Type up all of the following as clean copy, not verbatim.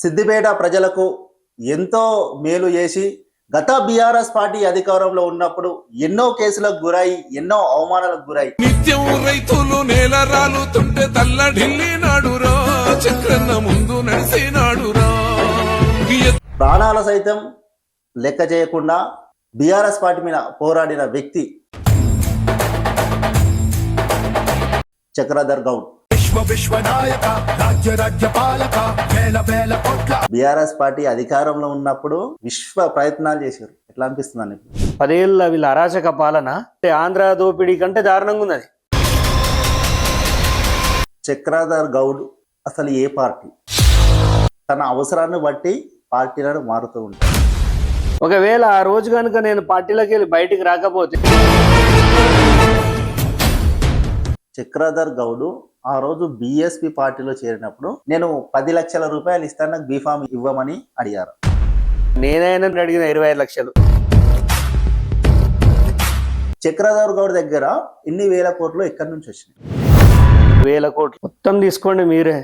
సిద్దిపేట ప్రజలకు ఎంతో మేలు చేసి గత బీఆర్ఎస్ పార్టీ అధికారంలో ఉన్నప్పుడు ఎన్నో కేసులకు గురై ఎన్నో అవమానాలకు గురై నిత్యం రైతులు నేల రాలుతుంటే తల్లడిల్లినాడురా చక్రన్న ముందు నడిసినాడురా ప్రాణాల సైతం లెక్క చేయకుండా బీఆర్ఎస్ పార్టీ మీద పోరాడిన వ్యక్తి చక్రధర్ గౌడ్. బీఆర్ఎస్ పార్టీ అధికారంలో ఉన్నప్పుడు విశ్వ ప్రయత్నాలు చేశారు. ఎట్లా అనిపిస్తుంది? 10 ఏళ్ళ వీళ్ళ అరాచక పాలన ఆంధ్ర దోపిడీ కంటే దారుణంగా ఉన్నది. చక్రధర్ గౌడ్ అసలు ఏ పార్టీ? తన అవసరాన్ని బట్టి పార్టీలను మారుతూ ఉంటారు. ఒకవేళ ఆ రోజు కనుక నేను పార్టీలోకి వెళ్ళి బయటికి రాకపోతే చక్రధర్ గౌడ్ ఆ రోజు బీఎస్పీ పార్టీలో చేరినప్పుడు నేను 10 లక్షల రూపాయలు ఇస్తాను, నాకు బీఫామ్ ఇవ్వమని అడిగారు. నేనైనా అడిగిన 25 లక్షలు. చక్రధర్ గౌడ్ దగ్గర ఇన్ని వేల కోట్లు ఎక్కడి నుంచి వచ్చినాయి? 1000 కోట్లు మొత్తం తీసుకోండి మీరే.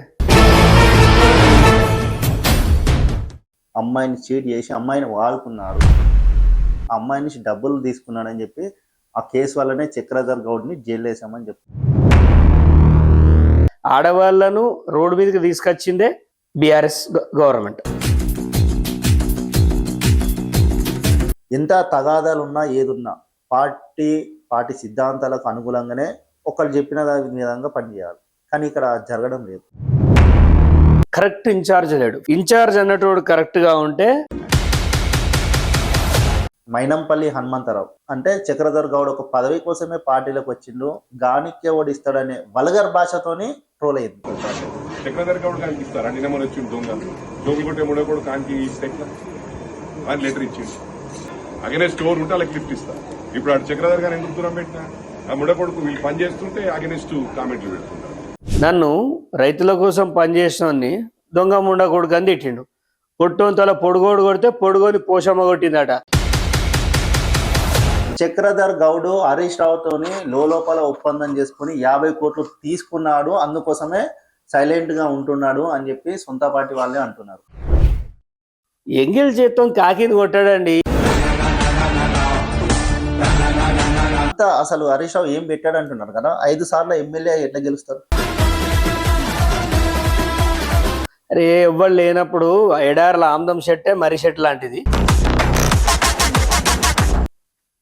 అమ్మాయిని చీట్ చేసి అమ్మాయిని వాడుకున్నారు, అమ్మాయి నుంచి డబ్బులు తీసుకున్నాడని చెప్పి ఆ కేసు వల్లనే చక్రధర్ గౌడ్ని జైలు వేసామని చెప్పి ఆడవాళ్లను రోడ్డు మీదకి తీసుకొచ్చిందే బీఆర్ఎస్ గవర్నమెంట్. ఎంత తగాదాలు ఉన్నా ఏదున్నా పార్టీ సిద్ధాంతాలకు అనుకూలంగానే ఒకళ్ళు చెప్పిన విధంగా పనిచేయాలి. కానీ ఇక్కడ జరగడం లేదు. కరెక్ట్ ఇన్ఛార్జ్ లేడు. ఇన్ఛార్జ్ అన్నటోడు కరెక్ట్ గా ఉంటే మైనంపల్లి హనుమంతరావు అంటే చక్రధర్ గౌడ్ ఒక పదవి కోసమే పార్టీలోకి వచ్చిండు, గానికే ఓడిస్తాడనే వల్గర్ భాషతోని ట్రోల్ అయింది. చక్రధర్ గౌడ్ గారికి ఇస్తారండి నెంబర్ వచ్చింది దొంగ కొట్టే మూడోడు కానికి అని లెటర్ ఇచ్చింది. అగెనెస్ట్ స్టోర్ ఉంటే వాళ్ళకి గిఫ్ట్ ఇస్తారు. ఇప్పుడు ఆడు చక్రధర్ గారు ఎందుకు దూరం పెట్టినా ఆ ముడకొడుకు వీళ్ళు పని చేస్తుంటే అగెనెస్ట్ కామెంట్లు పెడుతున్నారు. నన్ను రైతుల కోసం పనిచేసిన దొంగ ముండ కొడుకు అని తిట్టిండు. పొట్టోంతల పొడుగోడు కొడితే పొడుగోని పోషమ్మ కొట్టిందట. చక్రధర్ గౌడ్ హరీష్ రావుతోని లోపల ఒప్పందం చేసుకుని 50 కోట్లు తీసుకున్నాడు, అందుకోసమే సైలెంట్ గా ఉంటున్నాడు అని చెప్పి సొంత పార్టీ వాళ్ళే అంటున్నారు. ఎంగిల్ చేత్తో కాకిని కొట్టాడండి. అంత అసలు హరీష్ రావు ఏం పెట్టాడు అంటున్నారు కదా. 5 సార్లు ఎమ్మెల్యే ఎట్లా గెలుస్తారు? అరే ఎవ్వరు లేనప్పుడు ఎడార్ల ఆమ్దం షెట్టే మరి షెట్ లాంటిది.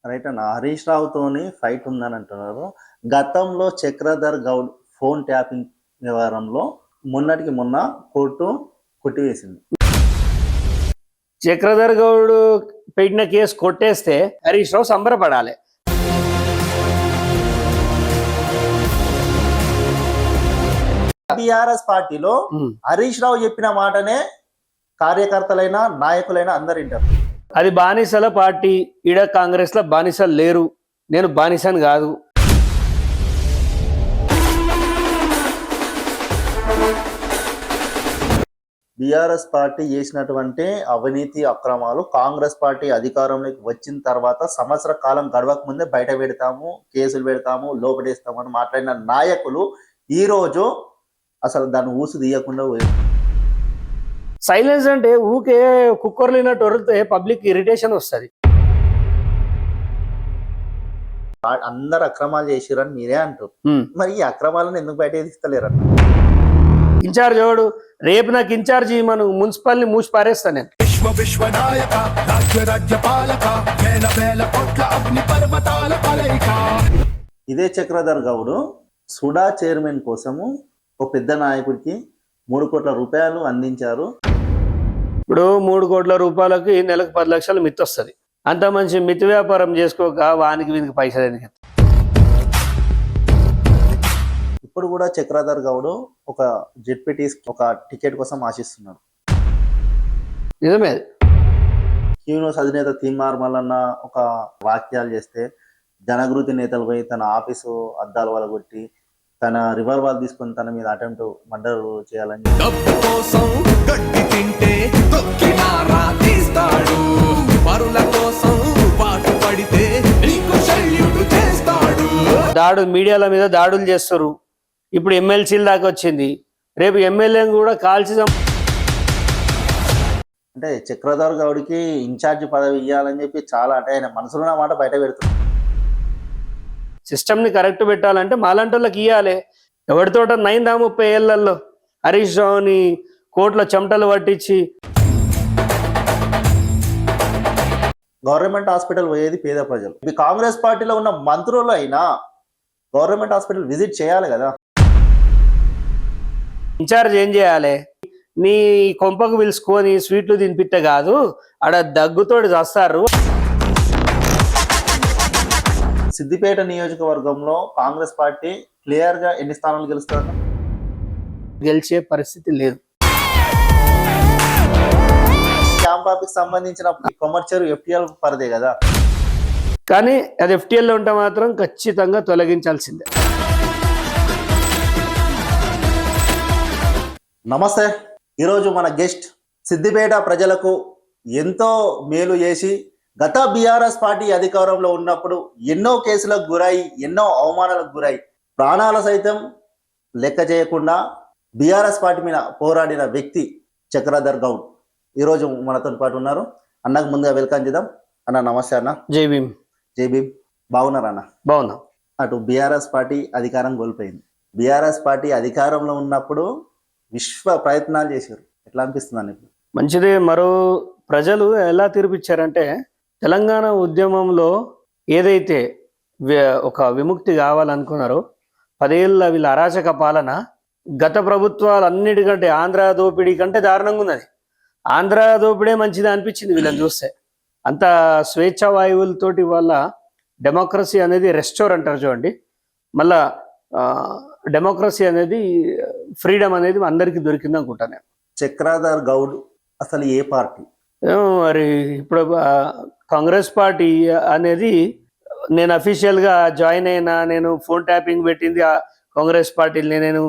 రైట్ అన్న, హరీష్ రావుతోని ఫైట్ ఉందని అంటున్నారు. గతంలో చక్రధర్ గౌడ్ ఫోన్ ట్యాపింగ్ వ్యవహారంలో మొన్నటికి మొన్న కోర్టు కొట్టివేసింది. చక్రధర్ గౌడ్ పెట్టిన కేసు కొట్టేస్తే హరీష్ రావు సంబరపడాలి. బీఆర్ఎస్ పార్టీలో హరీష్ రావు చెప్పిన మాటనే కార్యకర్తలైనా నాయకులైనా అందరు వింటారు. అది బానిసల పార్టీ. ఈడ కాంగ్రెస్ లో బానిసలు లేరు. నేను బానిసని కాదు. బీఆర్ఎస్ పార్టీ చేసినటువంటి అవినీతి అక్రమాలు కాంగ్రెస్ పార్టీ అధికారంలోకి వచ్చిన తర్వాత సంవత్సర కాలం గడవక ముందే బయట పెడతాము, కేసులు పెడతాము, లోపడేస్తాము అని మాట్లాడిన నాయకులు ఈ రోజు అసలు దాన్ని ఊసు తీయకుండా సైలెన్స్ అంటే ఊకే కుక్కర్ లేనట్టు వరితే పబ్లిక్ ఇరిటేషన్ వస్తుంది. అందరు అక్రమాలు చేసిరని మీరే అంటారు, మరి ఈ అక్రమాలను ఎందుకు బయట తీస్తలేరన్న? ఇన్ఛార్జ్ ఎవడు? రేపు నాకు ఇన్ఛార్జ్ మనం మున్సిపల్ ని మూసి పారేస్తా నేను. ఇదే చక్రధర్ గౌడ్ సుడా చైర్మన్ కోసము ఒక పెద్ద నాయకుడికి 3 కోట్ల రూపాయలు అందించారు. ఇప్పుడు 3 కోట్ల రూపాయలకి నెలకు 10 లక్షలు మిత్తి వస్తుంది. అంత మంచి మిత్తి వ్యాపారం చేసుకోక వానికి వీనికి పైసలు ఎందుకు? ఇప్పుడు కూడా చక్రధర్ గౌడ్ ఒక జెడ్పీటీ ఒక టికెట్ కోసం ఆశిస్తున్నాడు. నిజమే. క్యూనోస్ అధినేత తీన్మార్ మల్లన్న ఒక వాక్యాలు చేస్తే జనగృతి నేతలు పోయి తన ఆఫీసు అద్దాల వల్ల కొట్టి తన రివాల్వర్ తీసుకొని తన మీద అటెంప్ట్ మర్డర్ చేయాలని దాడులు మీడియాల మీద దాడులు చేస్తారు. ఇప్పుడు ఎమ్మెల్సీల దాకా వచ్చింది. రేపు ఎమ్మెల్యేని కూడా కాల్చి అంటే చక్రధర్ గౌడ్కి ఇన్ఛార్జ్ పదవి ఇవ్వాలని చెప్పి చాలా అంటే ఆయన మనసులో ఉన్న మాట బయట పెడుతుంది. సిస్టమ్ని కరెక్ట్ పెట్టాలంటే మాలాంటి వాళ్ళకి ఇవ్వాలి. ఎవరితోట 30 ఏళ్లలో హరీష్ రావుని కోట్ల చెమటలు పట్టించి గవర్నమెంట్ హాస్పిటల్ పోయేది పేద ప్రజలు. ఈ కాంగ్రెస్ పార్టీలో ఉన్న మంత్రులు అయినా గవర్నమెంట్ హాస్పిటల్ విజిట్ చేయాలి కదా. ఇన్ఛార్జ్ ఏం చేయాలి? నీ కొంపకు పిలుచుకొని స్వీట్లు తినిపిస్తే కాదు, ఆడ దగ్గుతోటి చేస్తారు. సిద్దిపేట నియోజకవర్గంలో కాంగ్రెస్ పార్టీ క్లియర్ గా ఎన్ని స్థానాలు గెలుస్తారు? గెలిచే పరిస్థితి లేదు. క్యాంపాకి సంబంధించిన కొమర్చెరు FTL పరిదే కదా. కానీ అది FTLలో ఉంటే మాత్రం ఖచ్చితంగా తొలగించాల్సిందే. నమస్తే. ఈరోజు మన గెస్ట్ సిద్దిపేట ప్రజలకు ఎంతో మేలు చేసి గత బీఆర్ఎస్ పార్టీ అధికారంలో ఉన్నప్పుడు ఎన్నో కేసులకు గురై ఎన్నో అవమానాలకు గురై ప్రాణాలు సైతం లెక్క చేయకుండా బీఆర్ఎస్ పార్టీ మీద పోరాడిన వ్యక్తి చక్రధర్ గౌడ్ ఈరోజు మనతో పాటు ఉన్నారు. అన్నకు ముందుగా వెల్కమ్ చేద్దాం. అన్న నమస్తే అన్న. జై భీమ్. జై భీమ్. బాగున్నారా అన్న? బాగున్నా. అటు బీఆర్ఎస్ పార్టీ అధికారం కోల్పోయింది. బీఆర్ఎస్ పార్టీ అధికారంలో ఉన్నప్పుడు విశ్వ ప్రయత్నాలు చేశారు. ఎట్లా అనిపిస్తుంది అన్న ఇప్పుడు? మంచిదే. మరో ప్రజలు ఎలా తీర్పిచ్చారంటే తెలంగాణ ఉద్యమంలో ఏదైతే ఒక విముక్తి కావాలనుకున్నారో 10 ఏళ్ళ వీళ్ళ అరాచక పాలన గత ప్రభుత్వాలు అన్నిటికంటే ఆంధ్ర దోపిడీ కంటే దారుణంగా ఉన్నది. ఆంధ్ర దోపిడే మంచిది అనిపించింది వీళ్ళని చూస్తే. అంత స్వేచ్ఛ వాయువులతోటి వల్ల డెమోక్రసీ అనేది రెస్టోర్ అంటారు చూడండి. మళ్ళా డెమోక్రసీ అనేది ఫ్రీడమ్ అనేది అందరికీ దొరికింది అనుకుంటాను నేను. చక్రధర్ గౌడ్ అసలు ఏ పార్టీ? మరి ఇప్పుడు కాంగ్రెస్ పార్టీ అనేది నేను అఫీషియల్గా జాయిన్ అయినా, నేను ఫోన్ ట్యాపింగ్ పెట్టింది కాంగ్రెస్ పార్టీని, నేను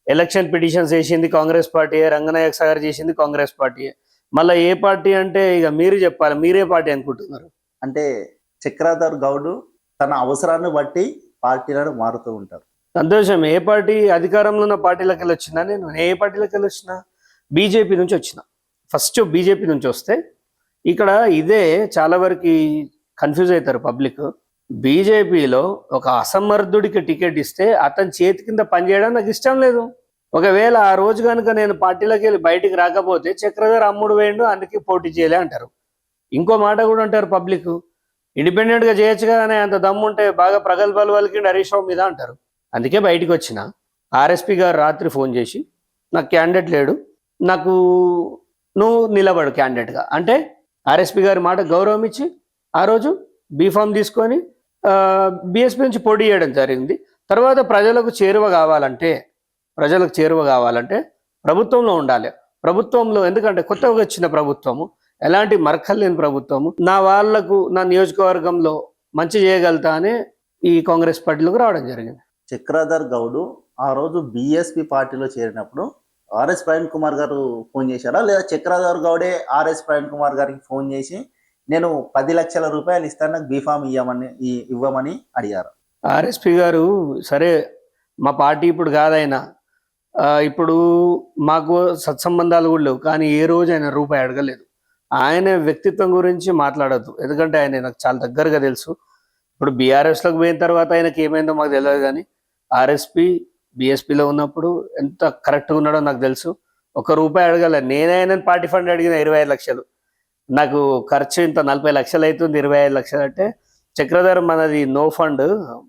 ఎలక్షన్ పిటిషన్స్ వేసింది కాంగ్రెస్ పార్టీ, రంగనాయక్ సాగర్ చేసింది కాంగ్రెస్ పార్టీ. మళ్ళీ ఏ పార్టీ అంటే ఇక మీరు చెప్పాలి, మీరే పార్టీ అనుకుంటున్నారు. అంటే చక్రధర్ గౌడ్ తన అవసరాన్ని బట్టి పార్టీలను మారుతూ ఉంటారు. సంతోషం. ఏ పార్టీ అధికారంలో ఉన్న పార్టీలకు వెళ్ళి వచ్చినా, నేను ఏ పార్టీలకు వెళ్ళి వచ్చినా బీజేపీ నుంచి వచ్చిన. ఫస్ట్ బీజేపీ నుంచి వస్తే ఇక్కడ ఇదే చాలా వరకు కన్ఫ్యూజ్ అవుతారు పబ్లిక్. బీజేపీలో ఒక అసమర్థుడికి టికెట్ ఇస్తే అతని చేతి కింద పనిచేయడం నాకు ఇష్టం లేదు. ఒకవేళ ఆ రోజు కనుక నేను పార్టీలోకి వెళ్ళి బయటికి రాకపోతే చక్రధర్ అమ్ముడు వేయండు అందుకే పోటీ చేయలే అంటారు. ఇంకో మాట కూడా అంటారు పబ్లిక్, ఇండిపెండెంట్గా చేయొచ్చు కానీ అంత దమ్ము ఉంటే బాగా ప్రగల్భాలు పలికిండి హరీష్ రావు మీద అంటారు. అందుకే బయటికి వచ్చిన. ఆర్ఎస్పీ గారు రాత్రి ఫోన్ చేసి నాకు క్యాండిడేట్ లేడు, నాకు నువ్వు నిలబడు క్యాండిడేట్గా అంటే ఆర్ఎస్పీ గారి మాట గౌరవం ఇచ్చి ఆ రోజు బీఫామ్ తీసుకొని బీఎస్పీ నుంచి పోటీ చేయడం జరిగింది. తర్వాత ప్రజలకు చేరువ కావాలంటే ప్రభుత్వంలో ఉండాలి. ప్రభుత్వంలో ఎందుకంటే కొత్తగా వచ్చిన ప్రభుత్వము, ఎలాంటి మరకలు లేని ప్రభుత్వము, నా వాళ్లకు నా నియోజకవర్గంలో మంచి చేయగలుగుతా అనే ఈ కాంగ్రెస్ పార్టీలోకి రావడం జరిగింది. చక్రధర్ గౌడ్ ఆ రోజు బీఎస్పీ పార్టీలో చేరినప్పుడు ఆర్ఎస్ ప్రవీణ్ కుమార్ గారు ఫోన్ చేశారా, లేదా చక్రధర్ గౌడే ఆర్ఎస్ ప్రవీణ్ కుమార్ గారికి ఫోన్ చేసి నేను 10 లక్షల రూపాయలు ఇస్తాను, నాకు బీఫామ్ ఇవ్వమని అడిగారు? ఆర్ఎస్పీ గారు సరే మా పార్టీ ఇప్పుడు కాదైనా, ఇప్పుడు మాకు సత్సంబంధాలు కూడా లేవు, కానీ ఏ రోజు ఆయన రూపాయి అడగలేదు. ఆయన వ్యక్తిత్వం గురించి మాట్లాడద్దు, ఎందుకంటే ఆయన నాకు చాలా దగ్గరగా తెలుసు. ఇప్పుడు బీఆర్ఎస్లోకి పోయిన తర్వాత ఆయనకి ఏమైందో మాకు తెలియదు, కానీ ఆర్ఎస్పీ బీఎస్పీలో ఉన్నప్పుడు ఎంత కరెక్ట్గా ఉన్నాడో నాకు తెలుసు. 1 రూపాయి అడగల. నేనే ఆయనని పార్టీ ఫండ్ అడిగిన 25 లక్షలు. నాకు ఖర్చు ఇంత 40 లక్షలు అవుతుంది, 25 లక్షలు అంటే చక్రధర్ మనది నో ఫండ్,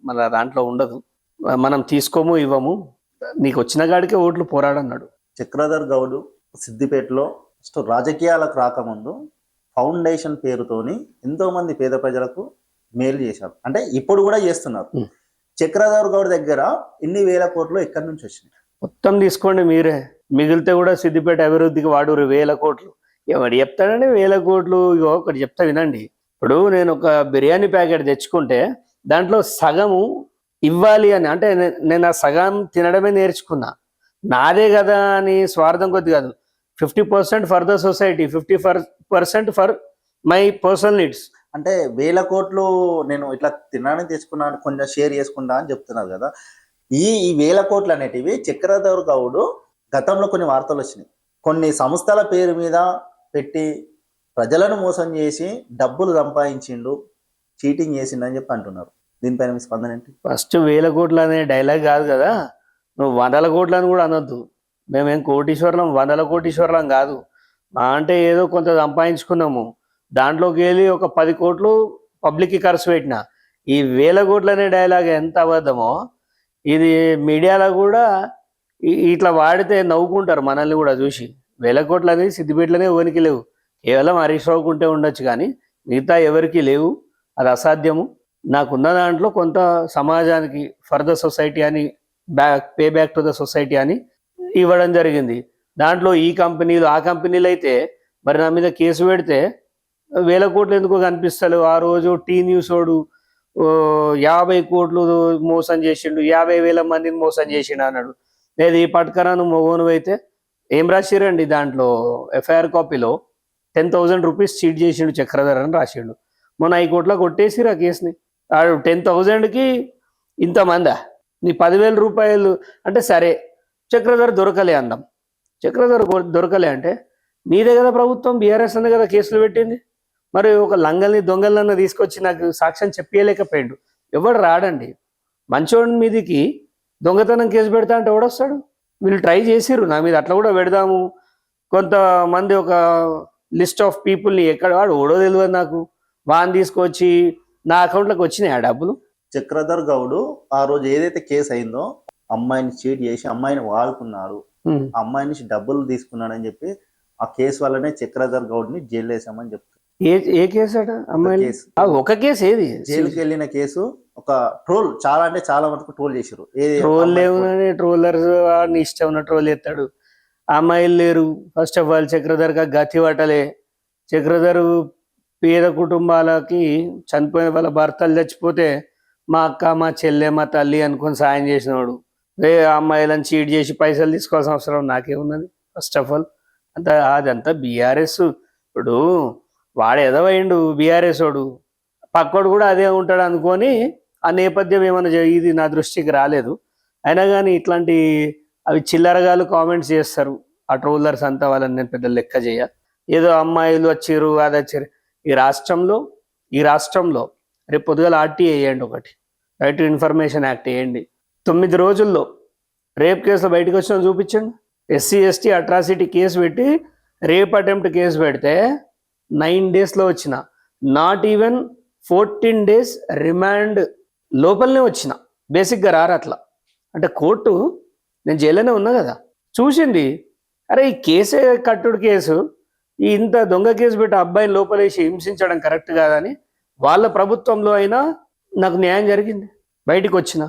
మన దాంట్లో ఉండదు, మనం తీసుకోము ఇవ్వము, నీకు వచ్చిన కాడికే ఓట్లు పోరాడన్నాడు. చక్రధర్ గౌడ్ సిద్దిపేటలో రాజకీయాలకు రాకముందు ఫౌండేషన్ పేరుతోని ఎంతో మంది పేద ప్రజలకు మేలు చేశారు, అంటే ఇప్పుడు కూడా చేస్తున్నారు. చక్రధర్ గౌడ్ దగ్గర ఎన్ని వేల కోట్లు ఎక్కడి నుంచి వచ్చినాయి? మొత్తం తీసుకోండి మీరే, మిగిలితే కూడా సిద్దిపేట అభివృద్ధికి వాడు 1000 కోట్లు. ఎవడు చెప్తాడండి 1000 కోట్లు? ఇగో ఒకటి చెప్తా వినండి. ఇప్పుడు నేను ఒక బిర్యానీ ప్యాకెట్ తెచ్చుకుంటే దాంట్లో సగము ఇవ్వాలి అని, అంటే నేను ఆ సగం తినడమే నేర్చుకున్నా, నాదే కదా అని స్వార్థం కొద్ది కాదు. 50% for the society, 50% for my personal needs. అంటే 1000 కోట్లు నేను ఇట్లా తినడానికి తెచ్చుకున్నాను, కొంచెం షేర్ చేసుకుంటా అని చెప్తున్నారు కదా. ఈ 1000 కోట్లు అనేటివి చక్రధర్ గౌడ్ గతంలో కొన్ని వార్తలు వచ్చినాయి, కొన్ని సంస్థల పేరు మీద పెట్టి ప్రజలను మోసం చేసి డబ్బులు సంపాదించిండు, చీటింగ్ చేసిండు అని చెప్పి అంటున్నారు. దీనిపైన మీ స్పందన ఏంటి? ఫస్ట్ 1000 కోట్లు అనే డైలాగ్ కాదు కదా, నువ్వు 100 కోట్లు అని కూడా అనొద్దు. మేమేం కోటీశ్వరులం, 100 కోటీశ్వరులం కాదు. మా అంటే ఏదో కొంత సంపాదించుకున్నాము, దాంట్లోకి వెళ్ళి ఒక 10 కోట్లు పబ్లిక్కి ఖర్చు పెట్టిన. ఈ 1000 కోట్లు అనే డైలాగ్ ఎంత అబద్ధమో ఇది మీడియాలో కూడా ఇట్లా వాడితే నవ్వుకుంటారు మనల్ని కూడా చూసి. 1000 కోట్లు అనేది సిద్దిపేటలోనే ఎవరికి లేవు, కేవలం హరీష్ రావుకు ఉంటే ఉండొచ్చు కానీ మిగతా ఎవరికి లేవు. అది అసాధ్యము. నాకున్న దాంట్లో కొంత సమాజానికి ఫర్ ద సొసైటీ అని pay back to the society అని ఇవ్వడం జరిగింది. దాంట్లో ఈ కంపెనీలు ఆ కంపెనీలు అయితే మరి నా మీద కేసు పెడితే 1000 కోట్లు ఎందుకో కనిపిస్తలేవు. ఆ రోజు టీ న్యూస్ వాడు 50 కోట్లు మోసం చేసిండు, 50,000 మందిని మోసం చేసిండు అన్నాడు. లేదు ఈ పట్కరాను మొగోను అయితే ఏం రాసిరండి దాంట్లో ఎఫ్ఐఆర్ కాపీలో 10,000 రూపీస్ చీట్ చేసిండు చక్రధర్ అని రాసిండు. మొన్న హైకోర్టులో కొట్టేసిరు ఆ కేసుని. 10,000కి ఇంతమందా, నీ 10,000 రూపాయలు అంటే సరే చక్రధర్ దొరకలే అందాం. చక్రధర్ దొరకలే అంటే నీదే కదా ప్రభుత్వం, బీఆర్ఎస్ అనే కదా కేసులు పెట్టింది. మరి ఒక లంగల్ని దొంగలన్న తీసుకొచ్చి నాకు సాక్ష్యం చెప్పలేకపోయాడు. ఎవడు రాడండి. మంచోడి మీదికి దొంగతనం కేసు పెడతా అంటే ఎవడొస్తాడు? వీళ్ళు ట్రై చేసిర్రు నా మీద, అట్లా కూడా పెడదాము. కొంతమంది ఒక లిస్ట్ ఆఫ్ పీపుల్ని ఎక్కడ వాడు ఓడో తెలియదు నాకు, వాని తీసుకొచ్చి నా అకౌంట్లోకి వచ్చినాయి ఆ డబ్బులు. చక్రధర్ గౌడ్ ఆ రోజు ఏదైతే కేసు అయిందో అమ్మాయిని చీట్ చేసి అమ్మాయిని వాడుకున్నాడు, ఆ అమ్మాయి నుంచి డబ్బులు తీసుకున్నాడని చెప్పి ఆ కేసు వల్లనే చక్రధర్ గౌడ్ ని జైలు వేసామని చెప్తారు. ఏ కేసు అట అమ్మాయి? ఒక కేసు ఏది? జైలుకి వెళ్ళిన కేసు. ఒక ట్రోల్, చాలా అంటే చాలా వరకు ట్రోల్ చేశారు. ట్రోల్ ఏముందని, ట్రోలర్స్ వాడిని ఇష్టం ఉన్న ట్రోల్ ఎత్తాడు. అమ్మాయిలు లేరు. ఫస్ట్ ఆఫ్ ఆల్ చక్రధర్ గతి పట్టలే. చక్రధర్ పేద కుటుంబాలకి చనిపోయిన వాళ్ళ భర్తలు చచ్చిపోతే మా అక్క మా చెల్లె మా తల్లి అనుకొని సాయం చేసినవాడు. అమ్మాయిలను చీట్ చేసి పైసలు తీసుకోవాల్సిన అవసరం నాకేమున్నది? ఫస్ట్ ఆఫ్ ఆల్ అదంతా బీఆర్ఎస్. ఇప్పుడు వాడు ఎదవైండు బీఆర్ఎస్ వాడు, పక్కోడు కూడా అదే ఉంటాడు అనుకొని ఆ నేపథ్యం ఏమైనా ఇది నా దృష్టికి రాలేదు. అయినా కానీ ఇట్లాంటి అవి చిల్లరగాలు కామెంట్స్ చేస్తారు ఆ ట్రోలర్స్ అంతా. వాళ్ళని నేను పెద్ద లెక్క చేయ. ఏదో అమ్మాయిలు వచ్చిర్రు అది వచ్చారు. ఈ రాష్ట్రంలో రేపు పొద్దుగాల ఆర్టీ వేయండి, ఒకటి రైట్ టు ఇన్ఫర్మేషన్ యాక్ట్ వేయండి. 9 రోజుల్లో రేప్ కేసులో బయటకు వచ్చిన చూపించండి. SC ST అట్రాసిటీ కేసు పెట్టి రేప్ అటెంప్ట్ కేసు పెడితే 9 డేస్లో వచ్చిన, నాట్ ఈవెన్ 14 డేస్ రిమాండ్ లోపలనే వచ్చిన. బేసిక్గా రారు అట్లా. అంటే కోర్టు, నేను జైల్లోనే ఉన్నా కదా, చూసింది అరే ఈ కేసే కట్టుడు కేసు, ఈ ఇంత దొంగ కేసు పెట్టి అబ్బాయిని లోపలేసి హింసించడం కరెక్ట్ కాదని వాళ్ళ ప్రభుత్వంలో అయినా నాకు న్యాయం జరిగింది, బయటికి వచ్చిన.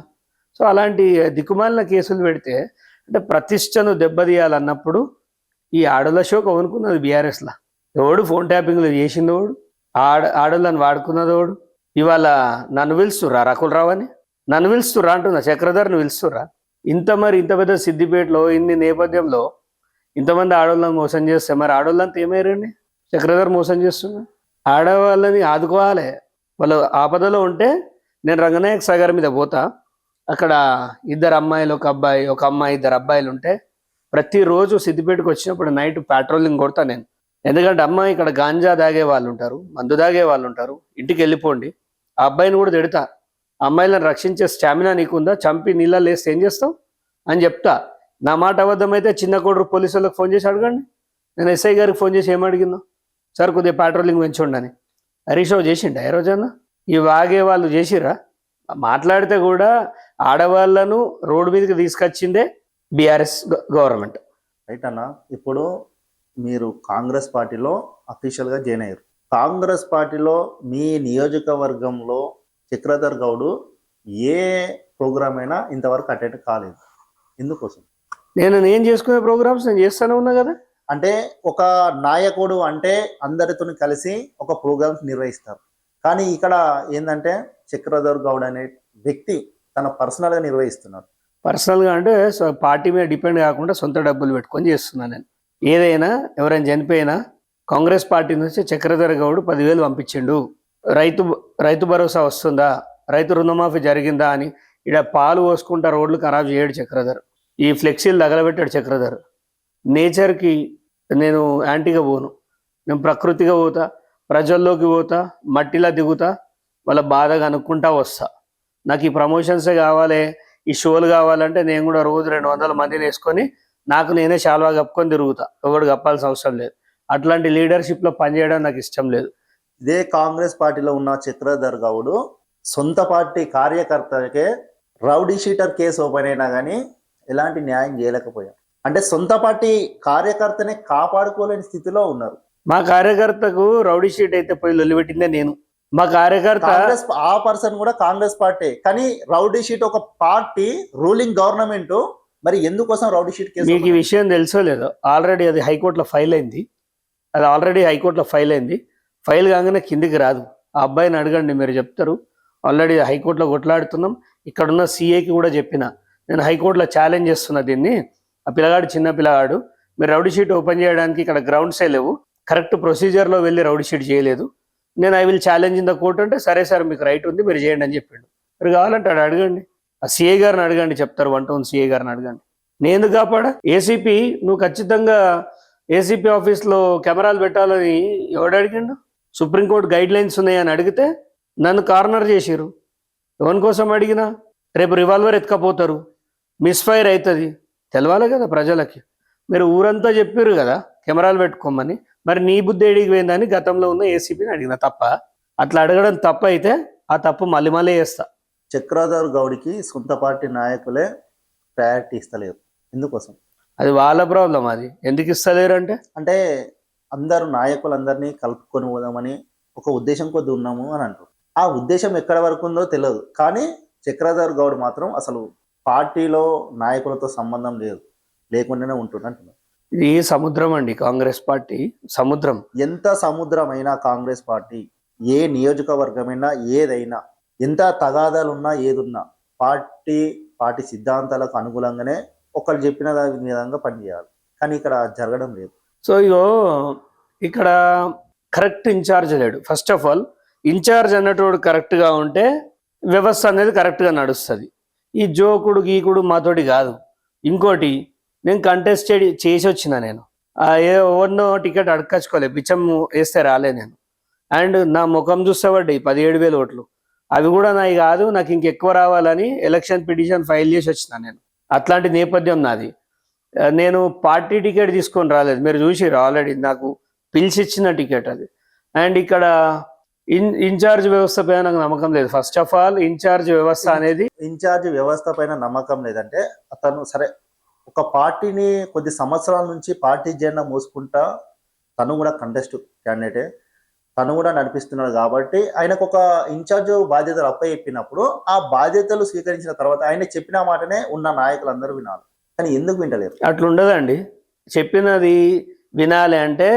సో అలాంటి దిక్కుమాలిన కేసులు పెడితే అంటే ప్రతిష్టను దెబ్బతీయాలన్నప్పుడు ఈ ఆడల షోకు అనుకున్నది బీఆర్ఎస్లా. ఎవడు ఫోన్ ట్యాపింగ్లు చేసిందోడు, ఆడలను వాడుకున్నదోడు. ఇవాళ నన్ను పిలుస్తుర్రా రకుల్ రావు అని, నన్ను పిలుస్తుర్రా అంటున్నా, చక్రధర్ని పిలుస్తుర్రా. ఇంత పెద్ద సిద్దిపేటలో ఇన్ని నేపథ్యంలో ఇంతమంది ఆడవాళ్ళని మోసం చేస్తే మరి ఆడవాళ్ళంతా ఏమయ్యారండి? చక్రధర్ మోసం చేస్తున్నా. ఆడవాళ్ళని ఆదుకోవాలి. వాళ్ళు ఆపదలో ఉంటే నేను రంగనాయక సాగర్ మీద పోతా, అక్కడ 2 అమ్మాయిలు ఒక అమ్మాయి 2 అబ్బాయిలు ఉంటే ప్రతిరోజు సిద్దిపేటకు వచ్చినప్పుడు నైట్ పెట్రోలింగ్ కొడతా నేను. ఎందుకంటే అమ్మాయి ఇక్కడ గాంజా తాగే వాళ్ళు ఉంటారు, మందు తాగే వాళ్ళు ఉంటారు, ఇంటికి వెళ్ళిపోండి. ఆ అబ్బాయిని కూడా తిడతా, అమ్మాయిలను రక్షించే స్టామినా నీకుందా, చంపి నీళ్ళలో వేస్తే ఏం చేస్తావు అని చెప్తా. నా మాట అబద్ధమైతే చిన్న కోడరు పోలీసు వాళ్ళకి ఫోన్ చేసి అడగండి. నేను SI గారికి ఫోన్ చేసి ఏమడిగిందో, సార్ కొద్దిగా పెట్రోలింగ్ పెంచుండి అని. హరీష్ రావు చేసిండా ఏ రోజన్నా? ఈ వాగే వాళ్ళు చేసిరా? మాట్లాడితే కూడా ఆడవాళ్లను రోడ్డు మీదకి తీసుకొచ్చిందే బీఆర్ఎస్ గవర్నమెంట్. రైట్ అన్న. ఇప్పుడు మీరు కాంగ్రెస్ పార్టీలో అఫీషియల్గా జాయిన్ అయ్యారు. కాంగ్రెస్ పార్టీలో మీ నియోజకవర్గంలో చక్రధర్ గౌడ్ ఏ ప్రోగ్రామ్ అయినా ఇంతవరకు అటెండ్ కాలేదు. ఎందుకోసం? నేను చేసుకునే ప్రోగ్రామ్స్ నేను చేస్తూనే ఉన్నా కదా. అంటే ఒక నాయకుడు అంటే అందరితో కలిసి ఒక ప్రోగ్రామ్స్ నిర్వహిస్తారు. కానీ ఇక్కడ ఏంటంటే చక్రధర్ గౌడ్ అనే వ్యక్తి తన పర్సనల్గా నిర్వహిస్తున్నారు. పర్సనల్గా అంటే పార్టీ మీద డిపెండ్ కాకుండా సొంత డబ్బులు పెట్టుకొని చేస్తున్నాను నేను. ఏదైనా ఎవరైనా చనిపోయినా కాంగ్రెస్ పార్టీ నుంచి చక్రధర్ గౌడ్ 10,000 పంపించిండు. రైతు భరోసా వస్తుందా, రైతు రుణమాఫీ జరిగిందా అని ఇక్కడ పాలు పోసుకుంటా రోడ్లు ఖరాబ్ చేయడు చక్రధర్. ఈ ఫ్లెక్సీలు తగలబెట్టాడు చక్రధర్. నేచర్కి నేను యాంటీగా పోను. నేను ప్రకృతిగా పోతా, ప్రజల్లోకి పోతా, మట్టిలా దిగుతా, వాళ్ళ బాధ కనుక్కుంటా వస్తా. నాకు ఈ ప్రమోషన్సే కావాలి, ఈ షోలు కావాలంటే నేను కూడా రోజు 200 మందిని వేసుకొని నాకు నేనే శాల్వా కప్పుకొని తిరుగుతా. ఎవడు కప్పాల్సిన అవసరం లేదు. అట్లాంటి లీడర్షిప్లో పనిచేయడం నాకు ఇష్టం లేదు. ఇదే కాంగ్రెస్ పార్టీలో ఉన్న చక్రధర్ గౌడ్ సొంత పార్టీ కార్యకర్తలకే రౌడీ షీటర్ కేసు ఓపెన్ అయినా కానీ ఎలాంటి న్యాయం చేయలేకపోయాం. అంటే సొంత పార్టీ కార్యకర్తనే కాపాడుకోలేని స్థితిలో ఉన్నారు. మా కార్యకర్తకు రౌడీ షీట్ అయితే పోయి లొల్లిపెట్టిందే నేను. మా కార్యకర్త కాంగ్రెస్ ఆ పర్సన్ కూడా కాంగ్రెస్ పార్టీ, కానీ రౌడీ షీట్ ఒక పార్టీ రూలింగ్ గవర్నమెంట్, మరి ఎందుకోసం రౌడీ షీట్ కేసు? మీకు ఈ విషయం తెలుసో లేదో, ఆల్రెడీ అది హైకోర్టులో ఫైల్ అయింది. ఫైల్ కాగానే కిందికి రాదు. ఆ అబ్బాయిని అడగండి, మీరు చెప్తారు. ఆల్రెడీ హైకోర్టులో కొట్లాడుతున్నాం. ఇక్కడున్న సీఏకి కూడా చెప్పిన, నేను హైకోర్టులో ఛాలెంజ్ చేస్తున్నా దీన్ని. ఆ పిల్లగాడు చిన్న పిల్లగాడు, మీరు రౌడీ షీట్ ఓపెన్ చేయడానికి ఇక్కడ గ్రౌండ్సే లేవు, కరెక్ట్ ప్రొసీజర్లో వెళ్ళి రౌడీ షీట్ చేయలేదు, నేను I will challenge in the court అంటే, సరే సార్ మీకు రైట్ ఉంది, మీరు చేయండి అని చెప్పిండు. మీరు కావాలంటే అడగండి, ఆ సీఏ గారిని అడగండి, చెప్తారు. 1 టౌన్ సీఏ గారిని అడగండి. నేను కాపాడా? ఏసీపీ నువ్వు ఖచ్చితంగా ఏసీపీ ఆఫీస్లో కెమెరాలు పెట్టాలని ఎవడు అడిగిండు? సుప్రీంకోర్టు గైడ్ లైన్స్ ఉన్నాయని అడిగితే నన్ను కార్నర్ చేసిరు. ఎవరి కోసం అడిగినా? రేపు రివాల్వర్ ఎత్తుకపోతారు, మిస్ఫైర్ అవుతుంది, తెలవాలి కదా ప్రజలకి. మీరు ఊరంతా చెప్పారు కదా కెమెరాలు పెట్టుకోమని, మరి నీ బుద్ధి ఏడికి పోయిందని గతంలో ఉన్న ఏసీపీని అడిగిన. తప్ప? అట్లా అడగడం తప్ప అయితే ఆ తప్పు మళ్ళీ చేస్తా. చక్రధర్ గౌడ్కి సొంత పార్టీ నాయకులే ప్రయారిటీ ఇస్తలేరు. ఎందుకోసం? అది వాళ్ళ ప్రాబ్లం. అది ఎందుకు ఇస్తలేరు అంటే అందరూ నాయకులందరినీ కలుపుకొని పోదామని ఒక ఉద్దేశం కొద్ది ఉన్నాము అని అంటారు. ఆ ఉద్దేశం ఎక్కడ వరకు ఉందో తెలియదు, కానీ చక్రధర్ గౌడ్ మాత్రం అసలు పార్టీలో నాయకులతో సంబంధం లేకుండానే ఉంటుందంటున్నారు. ఇది సముద్రం అండి, కాంగ్రెస్ పార్టీ సముద్రం. ఎంత సముద్రమైనా కాంగ్రెస్ పార్టీ, ఏ నియోజకవర్గమైనా, ఏదైనా, ఎంత తగాదాలున్నా ఏదున్నా పార్టీ సిద్ధాంతాలకు అనుగుణంగానే ఒకళ్ళు చెప్పిన విధంగా పనిచేయాలి. కానీ ఇక్కడ జరగడం లేదు. సో ఇక్కడ కరెక్ట్ ఇన్ఛార్జ్ లేడు. ఫస్ట్ ఆఫ్ ఆల్ ఇన్ఛార్జ్ అన్నటోడు కరెక్ట్గా ఉంటే వ్యవస్థ అనేది కరెక్ట్గా నడుస్తుంది. ఈ జోకుడు గీకుడు మాతోటి కాదు. ఇంకోటి, నేను కంటెస్ట్ చేసి వచ్చిన, నేను ఎవరినో టికెట్ అడగచ్చుకోలే, బిచ్చం వేస్తే రాలే నేను. అండ్ నా ముఖం చూస్తే పడ్డాయి 17,000 ఓట్లు. అవి కూడా నాయి కాదు, నాకు ఇంకెక్కువ రావాలని ఎలక్షన్ పిటిషన్ ఫైల్ చేసి వచ్చిన నేను. అట్లాంటి నేపథ్యం నాది. నేను పార్టీ టికెట్ తీసుకొని రాలేదు, మీరు చూసిరు ఆల్రెడీ, నాకు పిలిచి ఇచ్చిన టికెట్ అది. అండ్ ఇక్కడ ఇన్ఛార్జ్ వ్యవస్థ పైన నాకు నమ్మకం లేదు. ఫస్ట్ ఆఫ్ ఆల్ ఇన్ఛార్జ్ వ్యవస్థ పైన నమ్మకం లేదంటే, అతను సరే ఒక పార్టీని కొద్ది సంవత్సరాల నుంచి పార్టీ జెండా మోసుకుంటా తను కూడా కంటెస్ట్ క్యాండిడేటే, తను కూడా నడిపిస్తున్నాడు. కాబట్టి ఆయనకు ఒక ఇన్ఛార్జ్ బాధ్యతలు అప్పచెప్పినప్పుడు ఆ బాధ్యతలు స్వీకరించిన తర్వాత ఆయన చెప్పిన మాటనే ఉన్న నాయకులందరూ వినాలి. కానీ ఎందుకు వింటలేరు? అట్లుండదండి. చెప్పినది వినాలి అంటే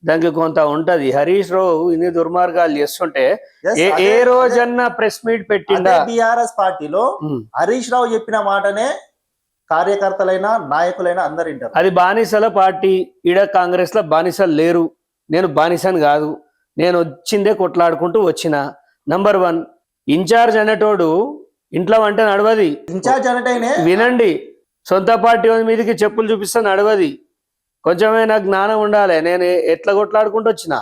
దానికి కొంత ఉంటది. హరీష్ రావు ఇన్ని దుర్మార్గాలు చేస్తుంటే ఏ రోజన్నా ప్రెస్ మీట్ పెట్టిందా? బీఆర్ఎస్ పార్టీలో హరీష్ రావు చెప్పిన మాటనే కార్యకర్తలైనా నాయకులైనా అందరు వింటారు. అది బానిసల పార్టీ. ఈడ కాంగ్రెస్ లో బానిసలు లేరు. నేను బానిసని కాదు, నేను వచ్చిందే కొట్లాడుకుంటూ వచ్చిన. నంబర్ 1, ఇన్ఛార్జ్ అనేటోడు ఇంట్లో అంటే నడవది. ఇన్ఛార్జ్ అనేటైనే వినండి, సొంత పార్టీ మీదకి చెప్పులు చూపిస్తే నడవది. కొంచెమైనా జ్ఞానం ఉండాలి. నేను ఎట్లా కొట్లాడుకుంటూ వచ్చిన,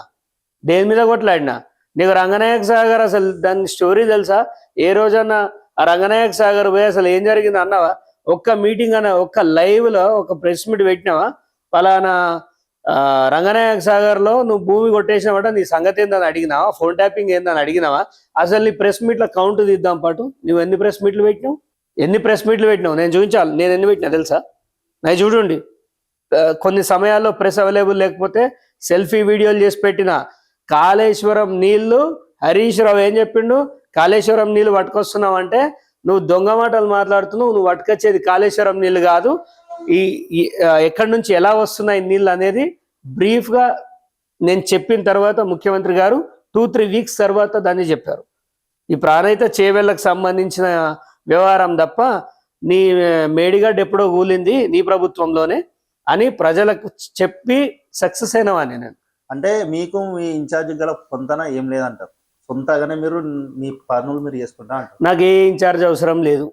దేని మీద కొట్లాడినా. నీకు రంగనాయక సాగర్ అసలు దాని స్టోరీ తెలుసా? ఏ రోజన్నా ఆ రంగనాయక సాగర్ పోయి అసలు ఏం జరిగింది అన్నావా? ఒక్క మీటింగ్ అన్న, ఒక్క లైవ్ లో ఒక ప్రెస్ మీట్ పెట్టినావా? పలానా రంగనాయక సాగర్ లో నువ్వు భూమి కొట్టేసినావట, నీ సంగతి ఏందని అడిగినావా? ఫోన్ ట్యాపింగ్ ఏందని అడిగినావా? అసలు నీ ప్రెస్ మీట్ల కౌంట్ తీద్దాం పాటు. నువ్వు ఎన్ని ప్రెస్ మీట్లు పెట్టినావు? నేను చూపించాలి. నేను ఎన్ని పెట్టినా తెలుసా? నేను చూడండి, కొన్ని సమయాల్లో ప్రెస్ అవైలబుల్ లేకపోతే సెల్ఫీ వీడియోలు చేసి పెట్టిన. కాళేశ్వరం నీళ్లు, హరీష్ రావు ఏం చెప్పిండు? కాళేశ్వరం నీళ్లు పట్టుకొస్తున్నావు అంటే నువ్వు దొంగ మాటలు మాట్లాడుతున్నావు. నువ్వు పట్టుకొచ్చేది కాళేశ్వరం నీళ్లు కాదు. ఎక్కడి నుంచి ఎలా వస్తున్నాయి నీళ్ళు అనేది బ్రీఫ్గా నేను చెప్పిన తర్వాత ముఖ్యమంత్రి గారు 2-3 వీక్స్ తర్వాత దాన్ని చెప్పారు. ఈ ప్రాణహిత చేవెళ్ళకు సంబంధించిన వ్యవహారం తప్ప నీ మేడిగడ్డ ఎప్పుడో కూలింది నీ ప్రభుత్వంలోనే అని ప్రజలకు చెప్పి సక్సెస్ అయినవాన్ని నేను. అంటే మీకు మీ ఇన్ఛార్జ్ గల పొంతన ఏం లేదంటారు, సొంతగానే మీరు మీ పనులు మీరు చేసుకుంటా అంటారు. నాకు ఏ ఇన్ఛార్జ్ అవసరం లేదు.